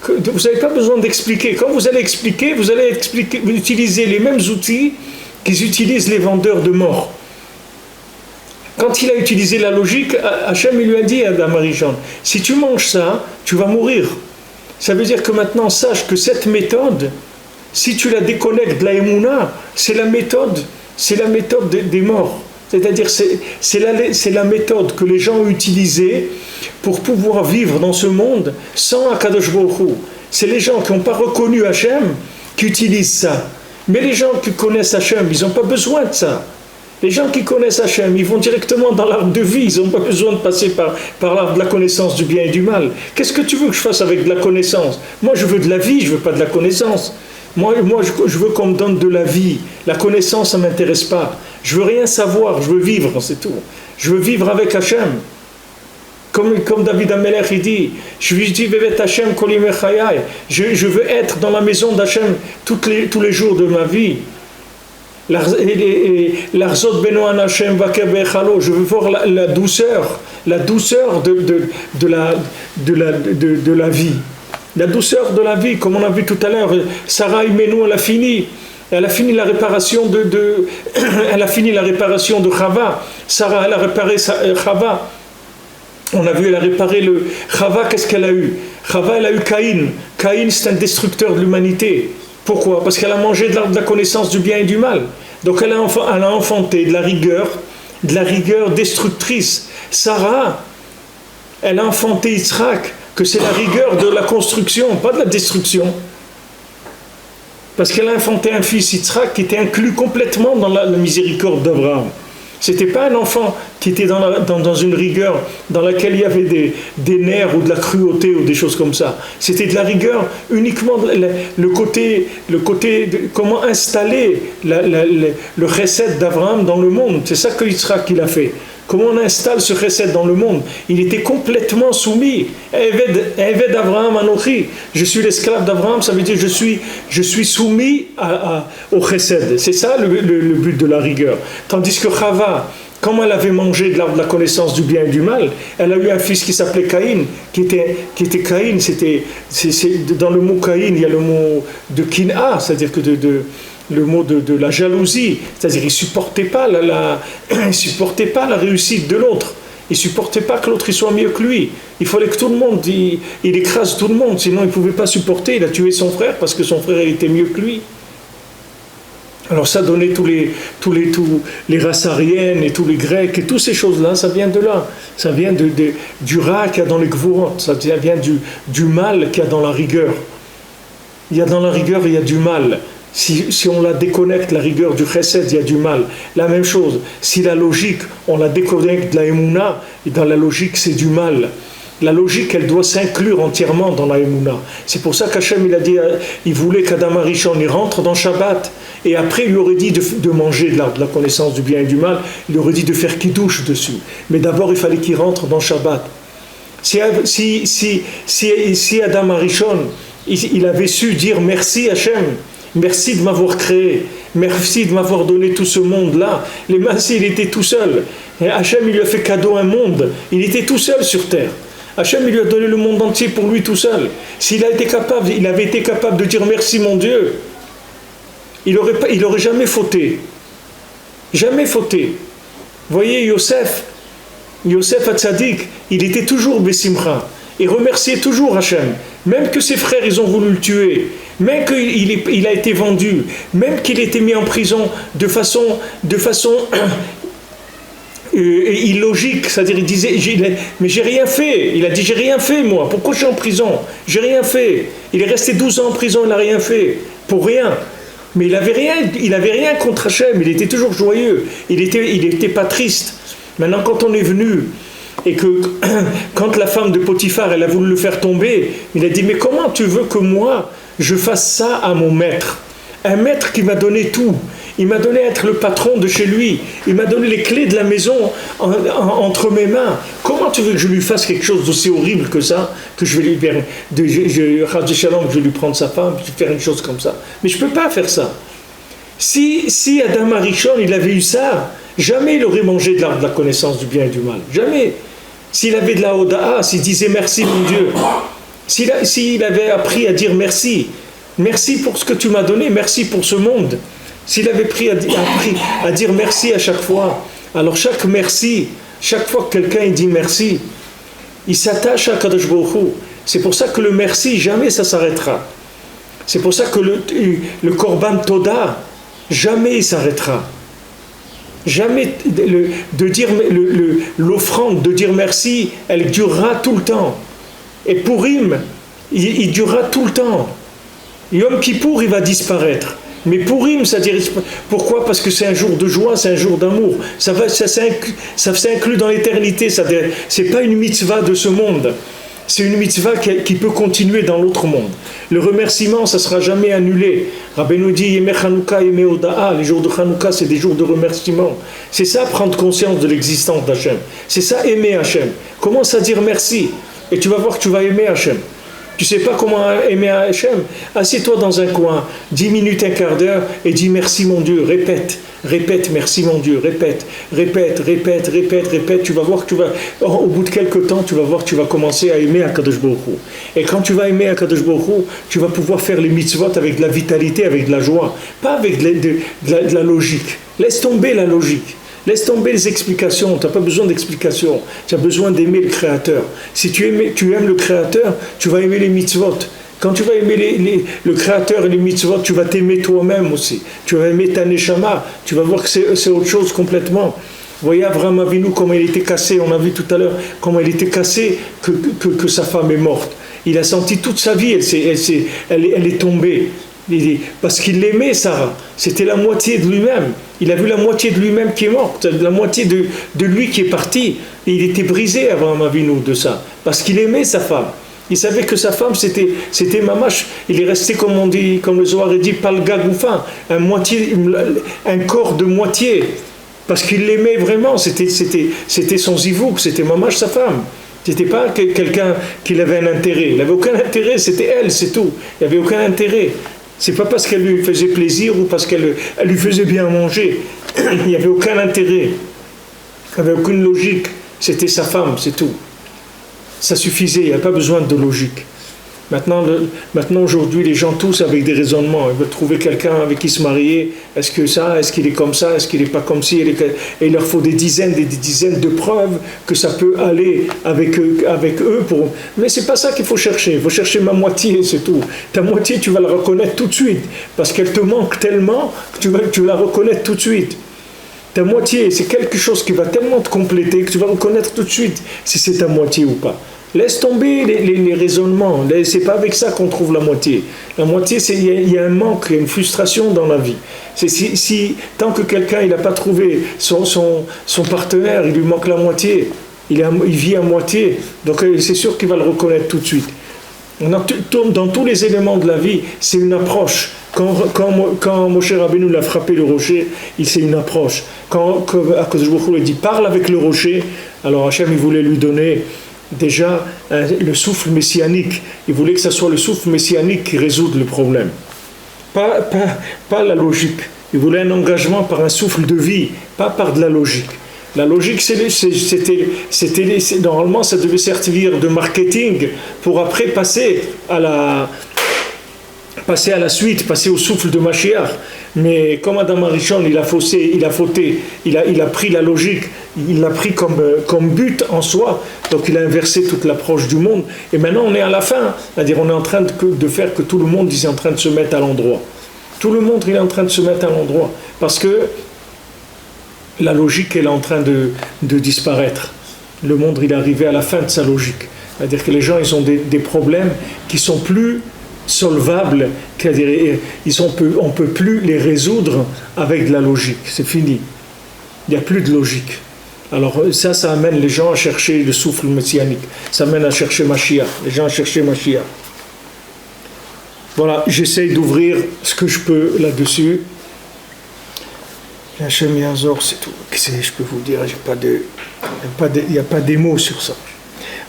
Vous n'avez pas besoin d'expliquer. Quand vous allez expliquer, vous utilisez les mêmes outils qu'ils utilisent les vendeurs de mort. Quand il a utilisé la logique, Hachem il lui a dit à Adam Arishon, si tu manges ça, tu vas mourir. Ça veut dire que maintenant, sache que cette méthode, si tu la déconnectes de la Emouna, c'est la méthode des morts. C'est-à-dire c'est la méthode que les gens ont utilisée pour pouvoir vivre dans ce monde sans Akadosh Baruch Hu. C'est les gens qui n'ont pas reconnu Hachem qui utilisent ça. Mais les gens qui connaissent Hachem, ils n'ont pas besoin de ça. Les gens qui connaissent Hachem, ils vont directement dans l'arbre de vie, ils n'ont pas besoin de passer par l'arbre de la connaissance du bien et du mal. Qu'est-ce que tu veux que je fasse avec de la connaissance? Moi, je veux de la vie, je ne veux pas de la connaissance. Moi je veux qu'on me donne de la vie. La connaissance, ça ne m'intéresse pas. Je veux rien savoir, je veux vivre, c'est tout. Je veux vivre avec Hachem. Comme David Amelech, il dit, je veux être dans la maison d'Hachem tous les jours de ma vie. Je veux voir la douceur de la vie. La douceur de la vie, comme on a vu tout à l'heure, Sarah Imenu, elle a fini la réparation elle a fini la réparation de Chava. Sarah, elle a réparé Chava. On a vu, elle a réparé le Chava, qu'est-ce qu'elle a eu? Chava, elle a eu Caïn. Caïn, c'est un destructeur de l'humanité. Pourquoi? Parce qu'elle a mangé de la connaissance du bien et du mal. Donc elle a enfanté de la rigueur destructrice. Sarah, elle a enfanté Yitzhak, que c'est la rigueur de la construction, pas de la destruction. Parce qu'elle a enfanté un fils Yitzhak qui était inclus complètement dans la miséricorde d'Abraham. C'était pas un enfant qui était dans une rigueur dans laquelle il y avait des nerfs ou de la cruauté ou des choses comme ça. C'était de la rigueur uniquement le côté de comment installer le chesed d'Abraham dans le monde. C'est ça que Yitzhak il a fait. Comment on installe ce chesed dans le monde? Il était complètement soumis. Eved Abraham Anochi. Je suis l'esclave d'Abraham, ça veut dire je suis soumis au chesed. C'est ça le but de la rigueur. Tandis que Chava, comme elle avait mangé de l'arbre de la connaissance du bien et du mal, elle a eu un fils qui s'appelait Caïn, qui était Caïn. Dans le mot Caïn, il y a le mot de Kin'a, c'est-à-dire que le mot de la jalousie, c'est-à-dire il ne supportait pas la réussite de l'autre, il ne supportait pas que l'autre soit mieux que lui, il fallait que tout le monde, il écrase tout le monde, sinon il ne pouvait pas supporter, il a tué son frère parce que son frère était mieux que lui. Alors ça donnait tous les races aryennes et tous les Grecs et toutes ces choses-là, ça vient de là, ça vient du rat qu'il y a dans les gvurot, ça vient du mal qu'il y a dans la rigueur. Il y a dans la rigueur, il y a du mal. Si on la déconnecte, la rigueur du chesed, il y a du mal. La même chose, si la logique, on la déconnecte de la émouna, et dans la logique, c'est du mal. La logique, elle doit s'inclure entièrement dans la émouna. C'est pour ça qu'Hachem, il a dit, il voulait qu'Adam Arishon, il rentre dans Shabbat, et après, il lui aurait dit de manger de la connaissance du bien et du mal, il lui aurait dit de faire kiddush dessus. Mais d'abord, il fallait qu'il rentre dans Shabbat. Si Adam Arishon, il avait su dire merci Hachem, merci de m'avoir créé, merci de m'avoir donné tout ce monde-là. Les Massi, il était tout seul. Et Hachem, il lui a fait cadeau un monde. Il était tout seul sur terre. Hachem, il lui a donné le monde entier pour lui tout seul. Il avait été capable de dire merci mon Dieu, il aurait jamais fauté. Jamais fauté. Voyez, Yosef Hatzadik, il était toujours Bessimcha. Il remerciait toujours Hachem. Même que ses frères, ils ont voulu le tuer. Même qu'il a été vendu. Même qu'il a été mis en prison de façon illogique. C'est-à-dire, il disait, mais j'ai rien fait. Il a dit, j'ai rien fait, moi. Pourquoi je suis en prison? J'ai rien fait. Il est resté 12 ans en prison, il n'a rien fait. Pour rien. Mais il avait rien contre Hachem. Il était toujours joyeux. Il était pas triste. Maintenant, quand on est venu... Et que quand la femme de Potiphar, elle a voulu le faire tomber, il a dit, mais comment tu veux que moi, je fasse ça à mon maître? Un maître qui m'a donné tout. Il m'a donné être le patron de chez lui. Il m'a donné les clés de la maison entre mes mains. Comment tu veux que je lui fasse quelque chose d'aussi horrible que ça? Que je vais lui faire, que je vais lui prendre sa femme, je vais faire une chose comme ça. Mais je ne peux pas faire ça. Si Adam Arishon, il avait eu ça, jamais il aurait mangé de l'arbre de la connaissance du bien et du mal. Jamais. S'il avait de la Oda'a, s'il disait merci mon Dieu, s'il avait appris à dire merci pour ce que tu m'as donné, merci pour ce monde, s'il avait appris à dire merci à chaque fois, alors chaque merci, chaque fois que quelqu'un dit merci, il s'attache à Kadosh Baruch Hu. C'est pour ça que le merci, jamais ça s'arrêtera. C'est pour ça que le Korban Toda, jamais il s'arrêtera. Jamais de dire l'offrande, de dire merci, elle durera tout le temps. Et Purim, il durera tout le temps. Yom Kippour, il va disparaître. Mais Purim, c'est-à-dire, pourquoi? Parce que c'est un jour de joie, c'est un jour d'amour. Ça s'inclut dans l'éternité. C'est pas une mitzvah de ce monde. C'est une mitzvah qui peut continuer dans l'autre monde. Le remerciement, ça ne sera jamais annulé. Rabbeinu dit, Yemei Chanouka, Yemei Oda'a, les jours de Chanouka, c'est des jours de remerciement. C'est ça, prendre conscience de l'existence d'Hachem. C'est ça, aimer Hachem. Commence à dire merci, et tu vas voir que tu vas aimer Hachem. Tu ne sais pas comment aimer Hachem? Assieds-toi dans un coin, 10 minutes, un quart d'heure, et dis merci mon Dieu, répète. Répète, merci mon Dieu, répète. Tu vas voir que au bout de quelques temps, tu vas voir que tu vas commencer à aimer Akadosh Baruch Hu. Et quand tu vas aimer Akadosh Baruch Hu, tu vas pouvoir faire les mitzvot avec de la vitalité, avec de la joie, pas avec de la logique. Laisse tomber la logique. Laisse tomber les explications, tu n'as pas besoin d'explications, tu as besoin d'aimer le Créateur. Si tu aimes le Créateur, tu vas aimer les mitzvot. Quand tu vas aimer le Créateur et les mitzvot, tu vas t'aimer toi-même aussi. Tu vas aimer ta neshama, tu vas voir que c'est autre chose complètement. Vous voyez Abraham Avinu, comment il était cassé, on a vu tout à l'heure, comment il était cassé que sa femme est morte. Il a senti toute sa vie, elle est tombée. Parce qu'il l'aimait, Sarah. C'était la moitié de lui-même. Il a vu la moitié de lui-même qui est morte, la moitié de lui qui est parti. Et il était brisé, Abraham Avinu, de ça. Parce qu'il aimait sa femme. Il savait que sa femme, c'était mamash. Il est resté, comme on dit, comme le Zohar dit, palga goufa, un corps de moitié. Parce qu'il l'aimait vraiment. C'était son zivouk, c'était mamash sa femme. C'était pas quelqu'un qui avait un intérêt. Il n'avait aucun intérêt, c'était elle, c'est tout. Il n'y avait aucun intérêt. C'est pas parce qu'elle lui faisait plaisir ou parce qu'elle lui faisait bien manger. Il n'y avait aucun intérêt. Il n'y avait aucune logique. C'était sa femme, c'est tout. Ça suffisait, il n'y a pas besoin de logique. Maintenant, aujourd'hui, les gens tous avec des raisonnements, ils veulent trouver quelqu'un avec qui se marier. Est-ce qu'il est comme ça, est-ce qu'il n'est pas comme ci? Et il leur faut des dizaines de preuves que ça peut aller avec eux. Mais c'est pas ça qu'il faut chercher. Il faut chercher ma moitié, c'est tout. Ta moitié, tu vas la reconnaître tout de suite, parce qu'elle te manque tellement que tu vas la reconnaître tout de suite. Ta moitié, c'est quelque chose qui va tellement te compléter que tu vas reconnaître tout de suite si c'est ta moitié ou pas. Laisse tomber les raisonnements. C'est pas avec ça qu'on trouve la moitié. La moitié, il y a un manque, il y a une frustration dans la vie. Tant que quelqu'un n'a pas trouvé son partenaire, il lui manque la moitié. Il vit à moitié. Donc c'est sûr qu'il va le reconnaître tout de suite. Dans tous les éléments de la vie, c'est une approche. Quand Moshe Rabbeinu l'a frappé le rocher, c'est une approche. Quand Akadosh Baruch Hu lui dit parle avec le rocher, alors Hachem il voulait lui donner déjà le souffle messianique. Il voulait que ce soit le souffle messianique qui résout le problème. Pas la logique. Il voulait un engagement par un souffle de vie, pas par de la logique. La logique, normalement, ça devait servir de marketing pour après passer à la suite, passer au souffle de Mashiach. Mais comme Adam Arishon, il a fauté, il a pris la logique, il l'a pris comme but en soi, donc il a inversé toute l'approche du monde. Et maintenant, on est à la fin, c'est-à-dire on est en train de faire que tout le monde est en train de se mettre à l'endroit. Tout le monde est en train de se mettre à l'endroit, parce que la logique elle est en train de disparaître. Le monde il est arrivé à la fin de sa logique. C'est-à-dire que les gens ils ont des problèmes qui sont plus solvables, on peut plus les résoudre avec de la logique. C'est fini. Il n'y a plus de logique. Alors ça amène les gens à chercher le souffle messianique. Ça amène à chercher Mashiach. Les gens à chercher Mashiach. Voilà, j'essaye d'ouvrir ce que je peux là-dessus. Hachem Yazor, c'est tout. Je peux vous dire, il n'y a pas des mots sur ça.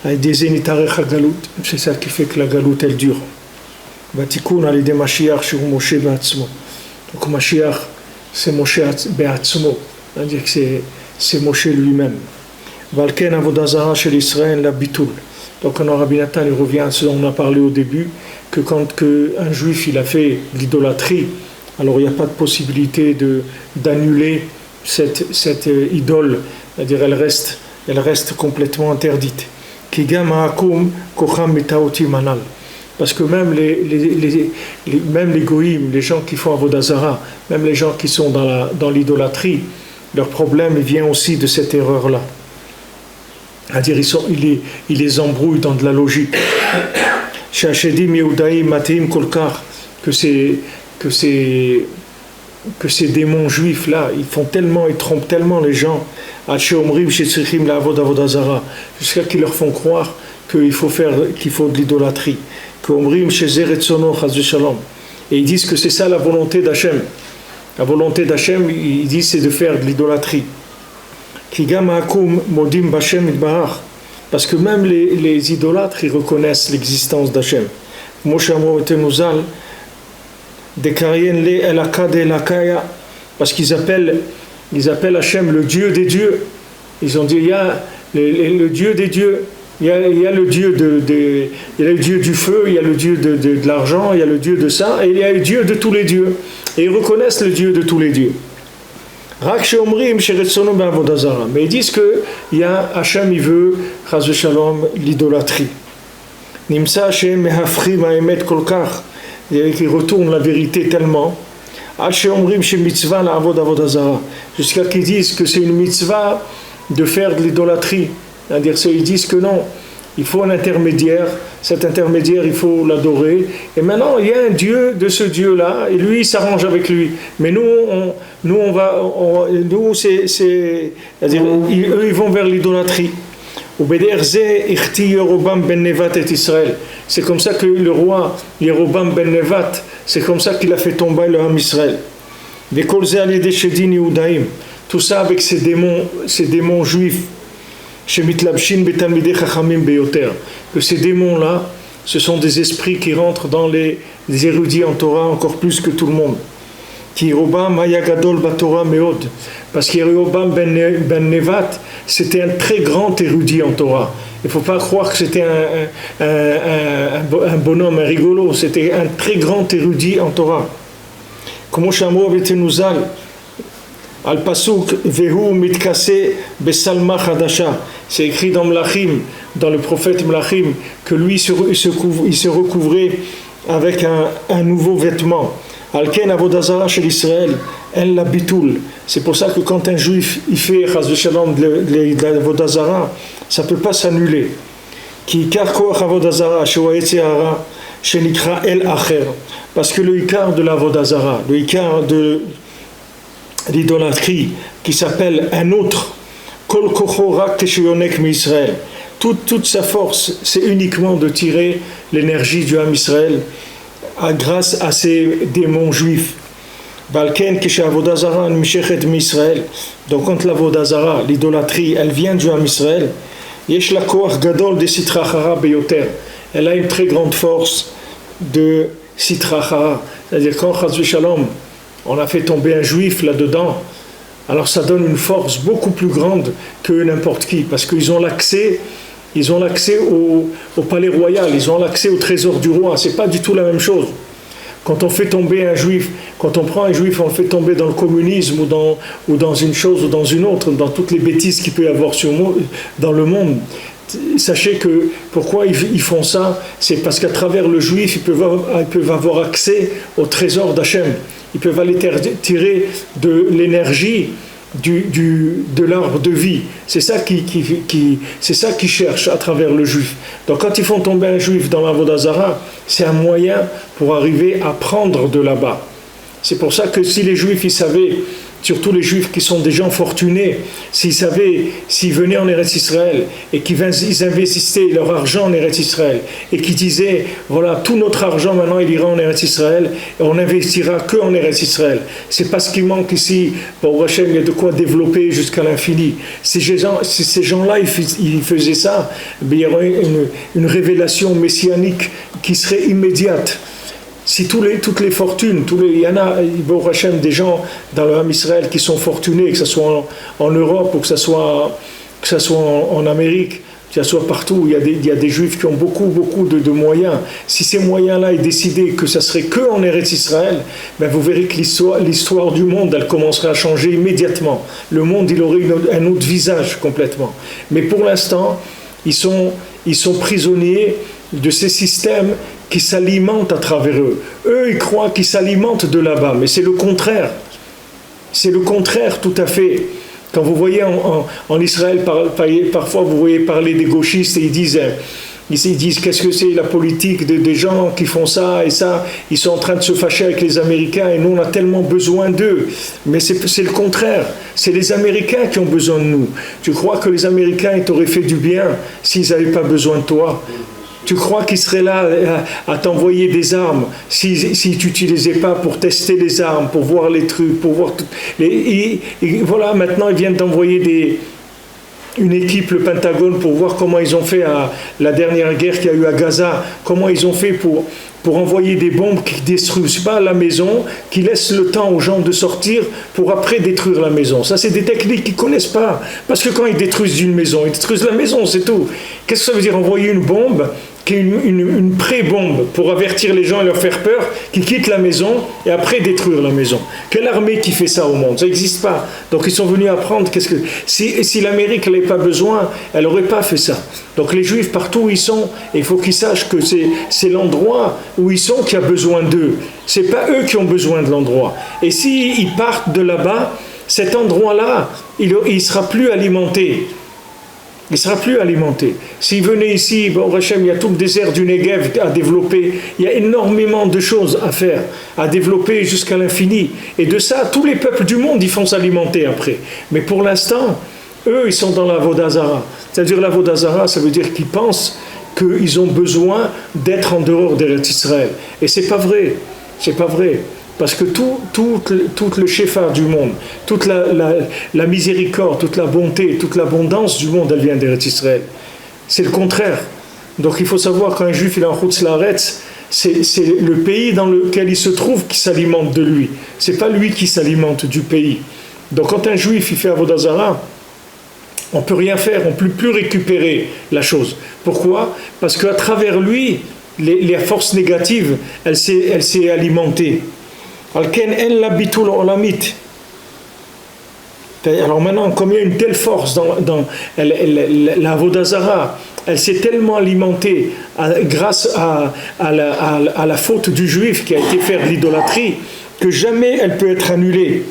C'est ça qui fait que la galoute, elle dure. Vatikoun alidé Mashiach sur Moshe Be'atzmo. Donc Mashiach, c'est Moshe Be'atzmo. C'est-à-dire que c'est Moshe lui-même. Valken avodazara chez l'Israël la bitul. Donc quand Rabbi Nathan il revient à ce dont on a parlé au début, que quand un juif il a fait l'idolâtrie, alors il n'y a pas de possibilité d'annuler cette idole, c'est-à-dire elle reste complètement interdite. Parce que même les goïms, les gens qui font avodazara, même les gens qui sont dans l'idolâtrie, leur problème vient aussi de cette erreur-là. C'est-à-dire ils les embrouillent dans de la logique. Que c'est que ces démons juifs là, ils trompent tellement les gens, jusqu'à qu'ils leur font croire qu'il faut de l'idolâtrie. Et ils disent que c'est ça la volonté d'Hachem. La volonté d'Hachem, ils disent, c'est de faire de l'idolâtrie. Parce que même les idolâtres, ils reconnaissent l'existence d'Hachem. Parce qu'ils appellent Hachem le Dieu des dieux. Ils ont dit, il y a le Dieu des dieux. Il y a le Dieu il y a le Dieu du feu, il y a le Dieu de l'argent, il y a le Dieu de ça, et il y a le Dieu de tous les dieux. Et ils reconnaissent le Dieu de tous les dieux. Mais ils disent que Hachem, il veut, chas v'shalom, l'idolâtrie. Nimsa Hashem mehafrim ha'emet kolkach. Ils retournent la vérité tellement. Jusqu'à qu'ils disent que c'est une mitzvah de faire de l'idolâtrie. C'est-à-dire ils disent que non, il faut un intermédiaire, cet intermédiaire il faut l'adorer, et maintenant il y a un Dieu de ce Dieu-là, et lui il s'arrange avec lui, mais eux ils vont vers l'idolâtrie. C'est comme ça que le roi Yeroboam ben Nevat, c'est comme ça qu'il a fait tomber le Ham Israël. Tout ça avec ces démons juifs. Que ces démons-là, ce sont des esprits qui rentrent dans les érudits en Torah encore plus que tout le monde. Parce qu'Yeroboam ben Nevat, c'était un très grand érudit en Torah. Il ne faut pas croire que c'était un bonhomme, un rigolo, c'était un très grand érudit en Torah. Comme Shamour Betenuzal, Al-Pasuk, Vehu mitkase besalma chadasha. C'est écrit dans Mlachim, dans le prophète Mlachim, que lui il se recouvrait avec un nouveau vêtement. Alken avodazara chez l'Israël, en la bitoul. C'est pour ça que quand un juif il fait chas v'shalom de l'avodazara, ça ne peut pas s'annuler. Ki ikar koach avodazara shewa yetzirara shenikra el acher. Parce que le ikar de l'avodazara, le ikar de l'idolâtrie, qui s'appelle un autre, kol kocho rak keshuyonek mi Israël. Toute sa force, c'est uniquement de tirer l'énergie du Ham Israël grâce à ces démons juifs. Balken keshe avodazara mishechet mi Israël. Donc quand l'avodazara, l'idolâtrie, elle vient du Ham Israël, yesh la koach gadol de sitra chara beyoter. Elle a une très grande force de sitra chara. C'est-à-dire quand chas v'shalom, on a fait tomber un juif là-dedans, alors ça donne une force beaucoup plus grande que n'importe qui, parce qu'ils ont l'accès au palais royal, ils ont l'accès au trésor du roi. C'est pas du tout la même chose. Quand on fait tomber un juif, quand on prend un juif, on le fait tomber dans le communisme ou dans une chose ou dans une autre, dans toutes les bêtises qu'il peut y avoir dans le monde. Sachez que pourquoi ils font ça, c'est parce qu'à travers le juif, ils peuvent avoir accès au trésor d'Hachem. Ils peuvent aller tirer de l'énergie de l'arbre de vie. C'est ça c'est ça qu'ils cherchent à travers le juif. Donc quand ils font tomber un juif dans l'Avodazara, c'est un moyen pour arriver à prendre de là-bas. C'est pour ça que si les juifs ils savaient, surtout les juifs qui sont des gens fortunés, s'ils venaient en Eretz Israël et qu'ils investissaient leur argent en Eretz Israël et qu'ils disaient voilà, tout notre argent maintenant il ira en Eretz Israël et on n'investira que en Eretz Israël. C'est pas ce qui manque ici. Pour Hachem, il y a de quoi développer jusqu'à l'infini. Si ces gens-là ils faisaient ça, il y aurait une révélation messianique qui serait immédiate. Si toutes les fortunes, il y en a, Hachem, des gens dans le Ham Israël qui sont fortunés, que ce soit en Europe ou que ce soit en Amérique, que ce soit partout, il y a des juifs qui ont beaucoup de moyens. Si ces moyens-là ils décidaient que ça serait que en Eretz Israël, ben vous verrez que l'histoire du monde, elle commencerait à changer immédiatement. Le monde, il aurait un autre visage complètement. Mais pour l'instant, ils sont prisonniers de ces systèmes qui s'alimentent à travers eux. Eux, ils croient qu'ils s'alimentent de là-bas, mais c'est le contraire. C'est le contraire tout à fait. Quand vous voyez en Israël, parfois vous voyez parler des gauchistes et ils disent Ils disent qu'est-ce que c'est la politique des gens qui font ça et ça. Ils sont en train de se fâcher avec les Américains et nous on a tellement besoin d'eux. Mais c'est le contraire. C'est les Américains qui ont besoin de nous. Tu crois que les Américains ils t'auraient fait du bien s'ils n'avaient pas besoin de toi? Tu crois qu'ils seraient là à t'envoyer des armes si tu n'utilisais pas pour tester les armes, pour voir les trucs, pour voir tout. Et voilà, maintenant ils viennent d'envoyer une équipe, le Pentagone, pour voir comment ils ont fait à la dernière guerre qu'il y a eu à Gaza, comment ils ont fait pour envoyer des bombes qui ne détruisent pas la maison, qui laissent le temps aux gens de sortir pour après détruire la maison. Ça, c'est des techniques qu'ils ne connaissent pas. Parce que quand ils détruisent une maison, ils détruisent la maison, c'est tout. Qu'est-ce que ça veut dire envoyer une bombe qui est une pré-bombe pour avertir les gens et leur faire peur, qui quittent la maison et après détruire la maison? Quelle armée qui fait ça au monde? Ça n'existe pas. Donc ils sont venus apprendre si l'Amérique n'avait pas besoin, elle n'aurait pas fait ça. Donc les Juifs, partout où ils sont, il faut qu'ils sachent que c'est l'endroit où ils sont qui a besoin d'eux. Ce n'est pas eux qui ont besoin de l'endroit. Et s'ils partent de là-bas, cet endroit-là, il ne sera plus alimenté. Il ne sera plus alimenté. S'il venait ici, bon, Hachem, il y a tout le désert du Negev à développer. Il y a énormément de choses à faire, à développer jusqu'à l'infini. Et de ça, tous les peuples du monde, ils font s'alimenter après. Mais pour l'instant, eux, ils sont dans la Vodazara. C'est-à-dire la Vodazara, ça veut dire qu'ils pensent qu'ils ont besoin d'être en dehors d'Eretz Israël. Et c'est pas vrai. C'est pas vrai. Parce que tout le shépha du monde, toute la miséricorde, toute la bonté, toute l'abondance du monde, elle vient d'Eretz Israël. C'est le contraire. Donc il faut savoir qu'un juif, il est en Chutz Laaretz, c'est le pays dans lequel il se trouve qui s'alimente de lui. C'est pas lui qui s'alimente du pays. Donc quand un juif, il fait Avodah Zara, on ne peut rien faire, on ne peut plus récupérer la chose. Pourquoi? Parce qu'à travers lui, les forces négatives, elle s'est alimentée. Alors maintenant, comme il y a une telle force dans la Avodah Zara, elle s'est tellement alimentée grâce à la faute du juif qui a été faire de l'idolâtrie, que jamais elle peut être annulée.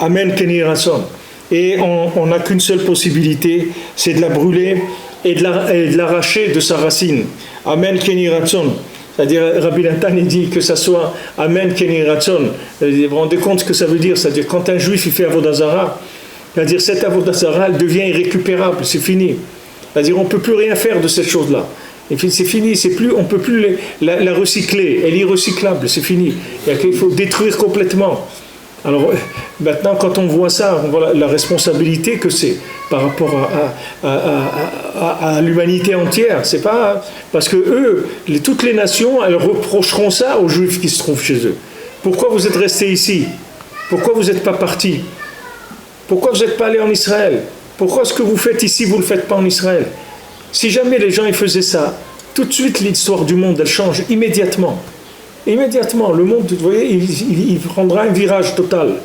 Amen Keni Rasson. Et on n'a qu'une seule possibilité, c'est de la brûler et de l'arracher de sa racine. Amen Keni Rasson. C'est-à-dire, Rabbi Nathan il dit que ça soit Amen Keni Ratson. Vous vous rendez compte ce que ça veut dire? C'est-à-dire, quand un juif il fait Avodah Zara, c'est-à-dire cette Avodah Zara, elle devient irrécupérable, c'est fini. C'est-à-dire, on ne peut plus rien faire de cette chose-là. Et puis c'est fini, on ne peut plus la recycler, elle est irrecyclable, c'est fini. Il faut détruire complètement. Alors maintenant, quand on voit ça, on voit la responsabilité que c'est par rapport à l'humanité entière. C'est pas parce que eux, toutes les nations, elles reprocheront ça aux Juifs qui se trouvent chez eux. Pourquoi vous êtes restés ici? Pourquoi vous n'êtes pas partis? Pourquoi vous n'êtes pas allés en Israël? Pourquoi ce que vous faites ici, vous ne le faites pas en Israël? Si jamais les gens ils faisaient ça, tout de suite l'histoire du monde, elle change immédiatement. Immédiatement, le monde, vous voyez, il prendra un virage total.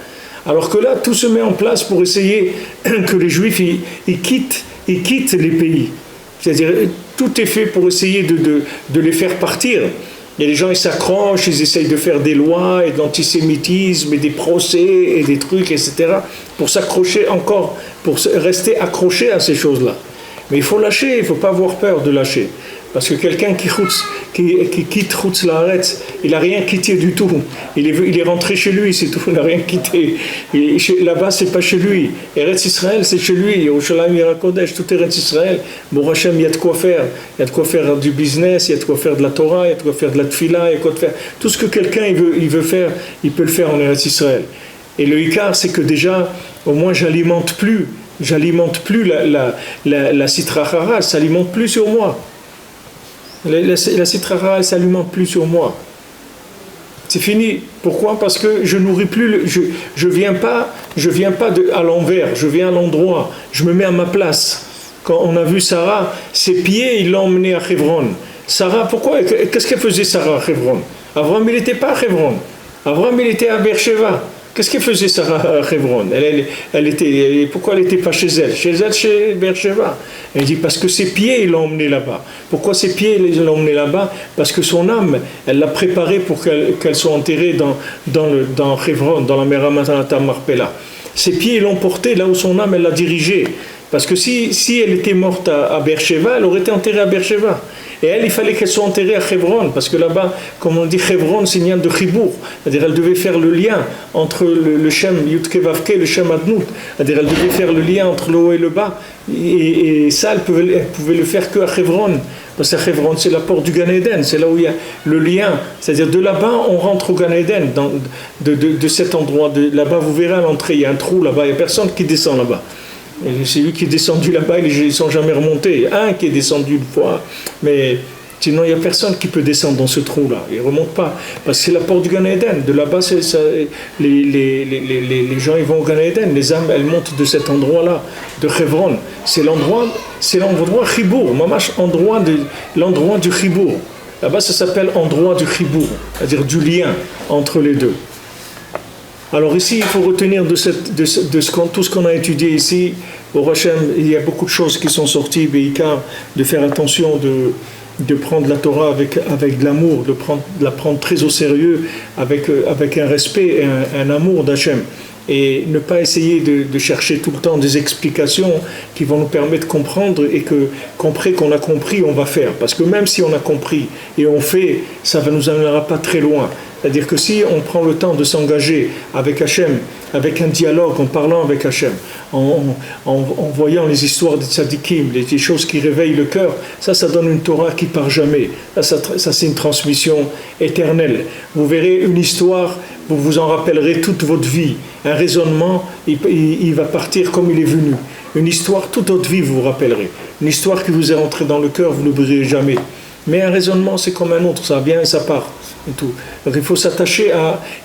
Alors que là, tout se met en place pour essayer que les Juifs ils quittent les pays. C'est-à-dire, tout est fait pour essayer de les faire partir. Il y a des gens, ils s'accrochent, ils essayent de faire des lois et de l'antisémitisme et des procès et des trucs, etc. pour s'accrocher encore, pour rester accroché à ces choses-là. Mais il faut lâcher, il ne faut pas avoir peur de lâcher. Parce que quelqu'un qui quitte Chutz Laaretz, il n'a rien quitté du tout. Il est rentré chez lui, c'est tout, il n'a rien quitté. Là-bas, c'est pas chez lui. Eretz Israël, c'est chez lui. Yerushalayim Yer HaKodesh, tout Eretz Israël. Bon Hachem, il y a de quoi faire. Il y a de quoi faire du business, il y a de quoi faire de la Torah, il y a de quoi faire de la Tfila, il y a de quoi faire. Tout ce que quelqu'un il veut faire, il peut le faire en Eretz Israël. Et le Ikar, c'est que déjà, au moins, j'alimente plus la Sitra Hara, ça n'alimente plus sur moi. La Sitra Hara, elle ne s'alimente plus sur moi. C'est fini. Pourquoi? Parce que je nourris plus. Je viens pas à l'envers. Je viens à l'endroit. Je me mets à ma place. Quand on a vu Sarah, ses pieds, il l'a emmenée à Hebron. Sarah, pourquoi? Qu'est-ce qu'elle faisait Sarah à Hebron? Abraham, il n'était pas à Hebron. Abraham, il était à Beersheba. Qu'est-ce qu'elle faisait Sarah à Hebron? Pourquoi elle n'était pas chez elle? Chez Beersheba. Elle dit parce que ses pieds, ils l'ont emmenée là-bas. Pourquoi ses pieds, ils l'ont emmenée là-bas? Parce que son âme, elle l'a préparée pour qu'elle soit enterrée dans Hebron, dans la Mera Matanata Marpella. Ses pieds, ils l'ont portée là où son âme, elle l'a dirigée. Parce que si elle était morte à Beersheba, elle aurait été enterrée à Beersheba. Et elle, il fallait qu'elle soit enterrée à Hebron, parce que là-bas, comme on dit, Hebron signale de Chibour. C'est-à-dire, elle devait faire le lien entre le Shem Yudke Vavke et le Shem Adnout. C'est-à-dire, elle devait faire le lien entre le haut et le bas. Et ça, elle pouvait le faire qu'à Hebron. Parce que Hebron, c'est la porte du Gan Eden, c'est là où il y a le lien. C'est-à-dire, de là-bas, on rentre au Gan Eden, de cet endroit. Là-bas, vous verrez à l'entrée, il y a un trou là-bas, il n'y a personne qui descend là-bas. Et c'est lui qui est descendu là-bas, ils ne sont jamais remontés. Un qui est descendu une fois, mais sinon il n'y a personne qui peut descendre dans ce trou-là. Il ne remonte pas, parce que c'est la porte du Gan Eden. De là-bas, les gens ils vont au Gan Eden, les âmes elles montent de cet endroit-là, de Hebron. C'est l'endroit Chibour, mamash, l'endroit du Chibour. Là-bas, ça s'appelle endroit du Chibour, c'est-à-dire du lien entre les deux. Alors ici, il faut retenir tout ce qu'on a étudié ici. Au Hachem, il y a beaucoup de choses qui sont sorties, Beïkar, de faire attention, de prendre la Torah avec de l'amour, de la prendre très au sérieux, avec un respect et un amour d'Hachem. Et ne pas essayer de chercher tout le temps des explications qui vont nous permettre de comprendre et qu'après qu'on a compris, on va faire. Parce que même si on a compris et on fait, ça ne nous amènera pas très loin. C'est-à-dire que si on prend le temps de s'engager avec Hachem, avec un dialogue, en parlant avec Hachem, en voyant les histoires des tzadikim, les choses qui réveillent le cœur, ça donne une Torah qui part jamais. Ça c'est une transmission éternelle. Vous verrez une histoire, vous vous en rappellerez toute votre vie. Un raisonnement, il va partir comme il est venu. Une histoire, toute votre vie, vous vous rappellerez. Une histoire qui vous est rentrée dans le cœur, vous n'oublierez jamais. Mais un raisonnement, c'est comme un autre, ça vient et ça part. Et tout. Donc il faut s'attacher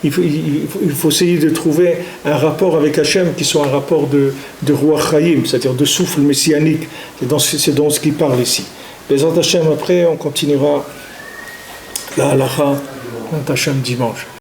il faut essayer de trouver un rapport avec Hachem qui soit un rapport de Ruach Chaim, c'est-à-dire de souffle messianique. C'est dans ce qu'il parle ici. Les Hachem, après, on continuera la halacha Hachem dimanche.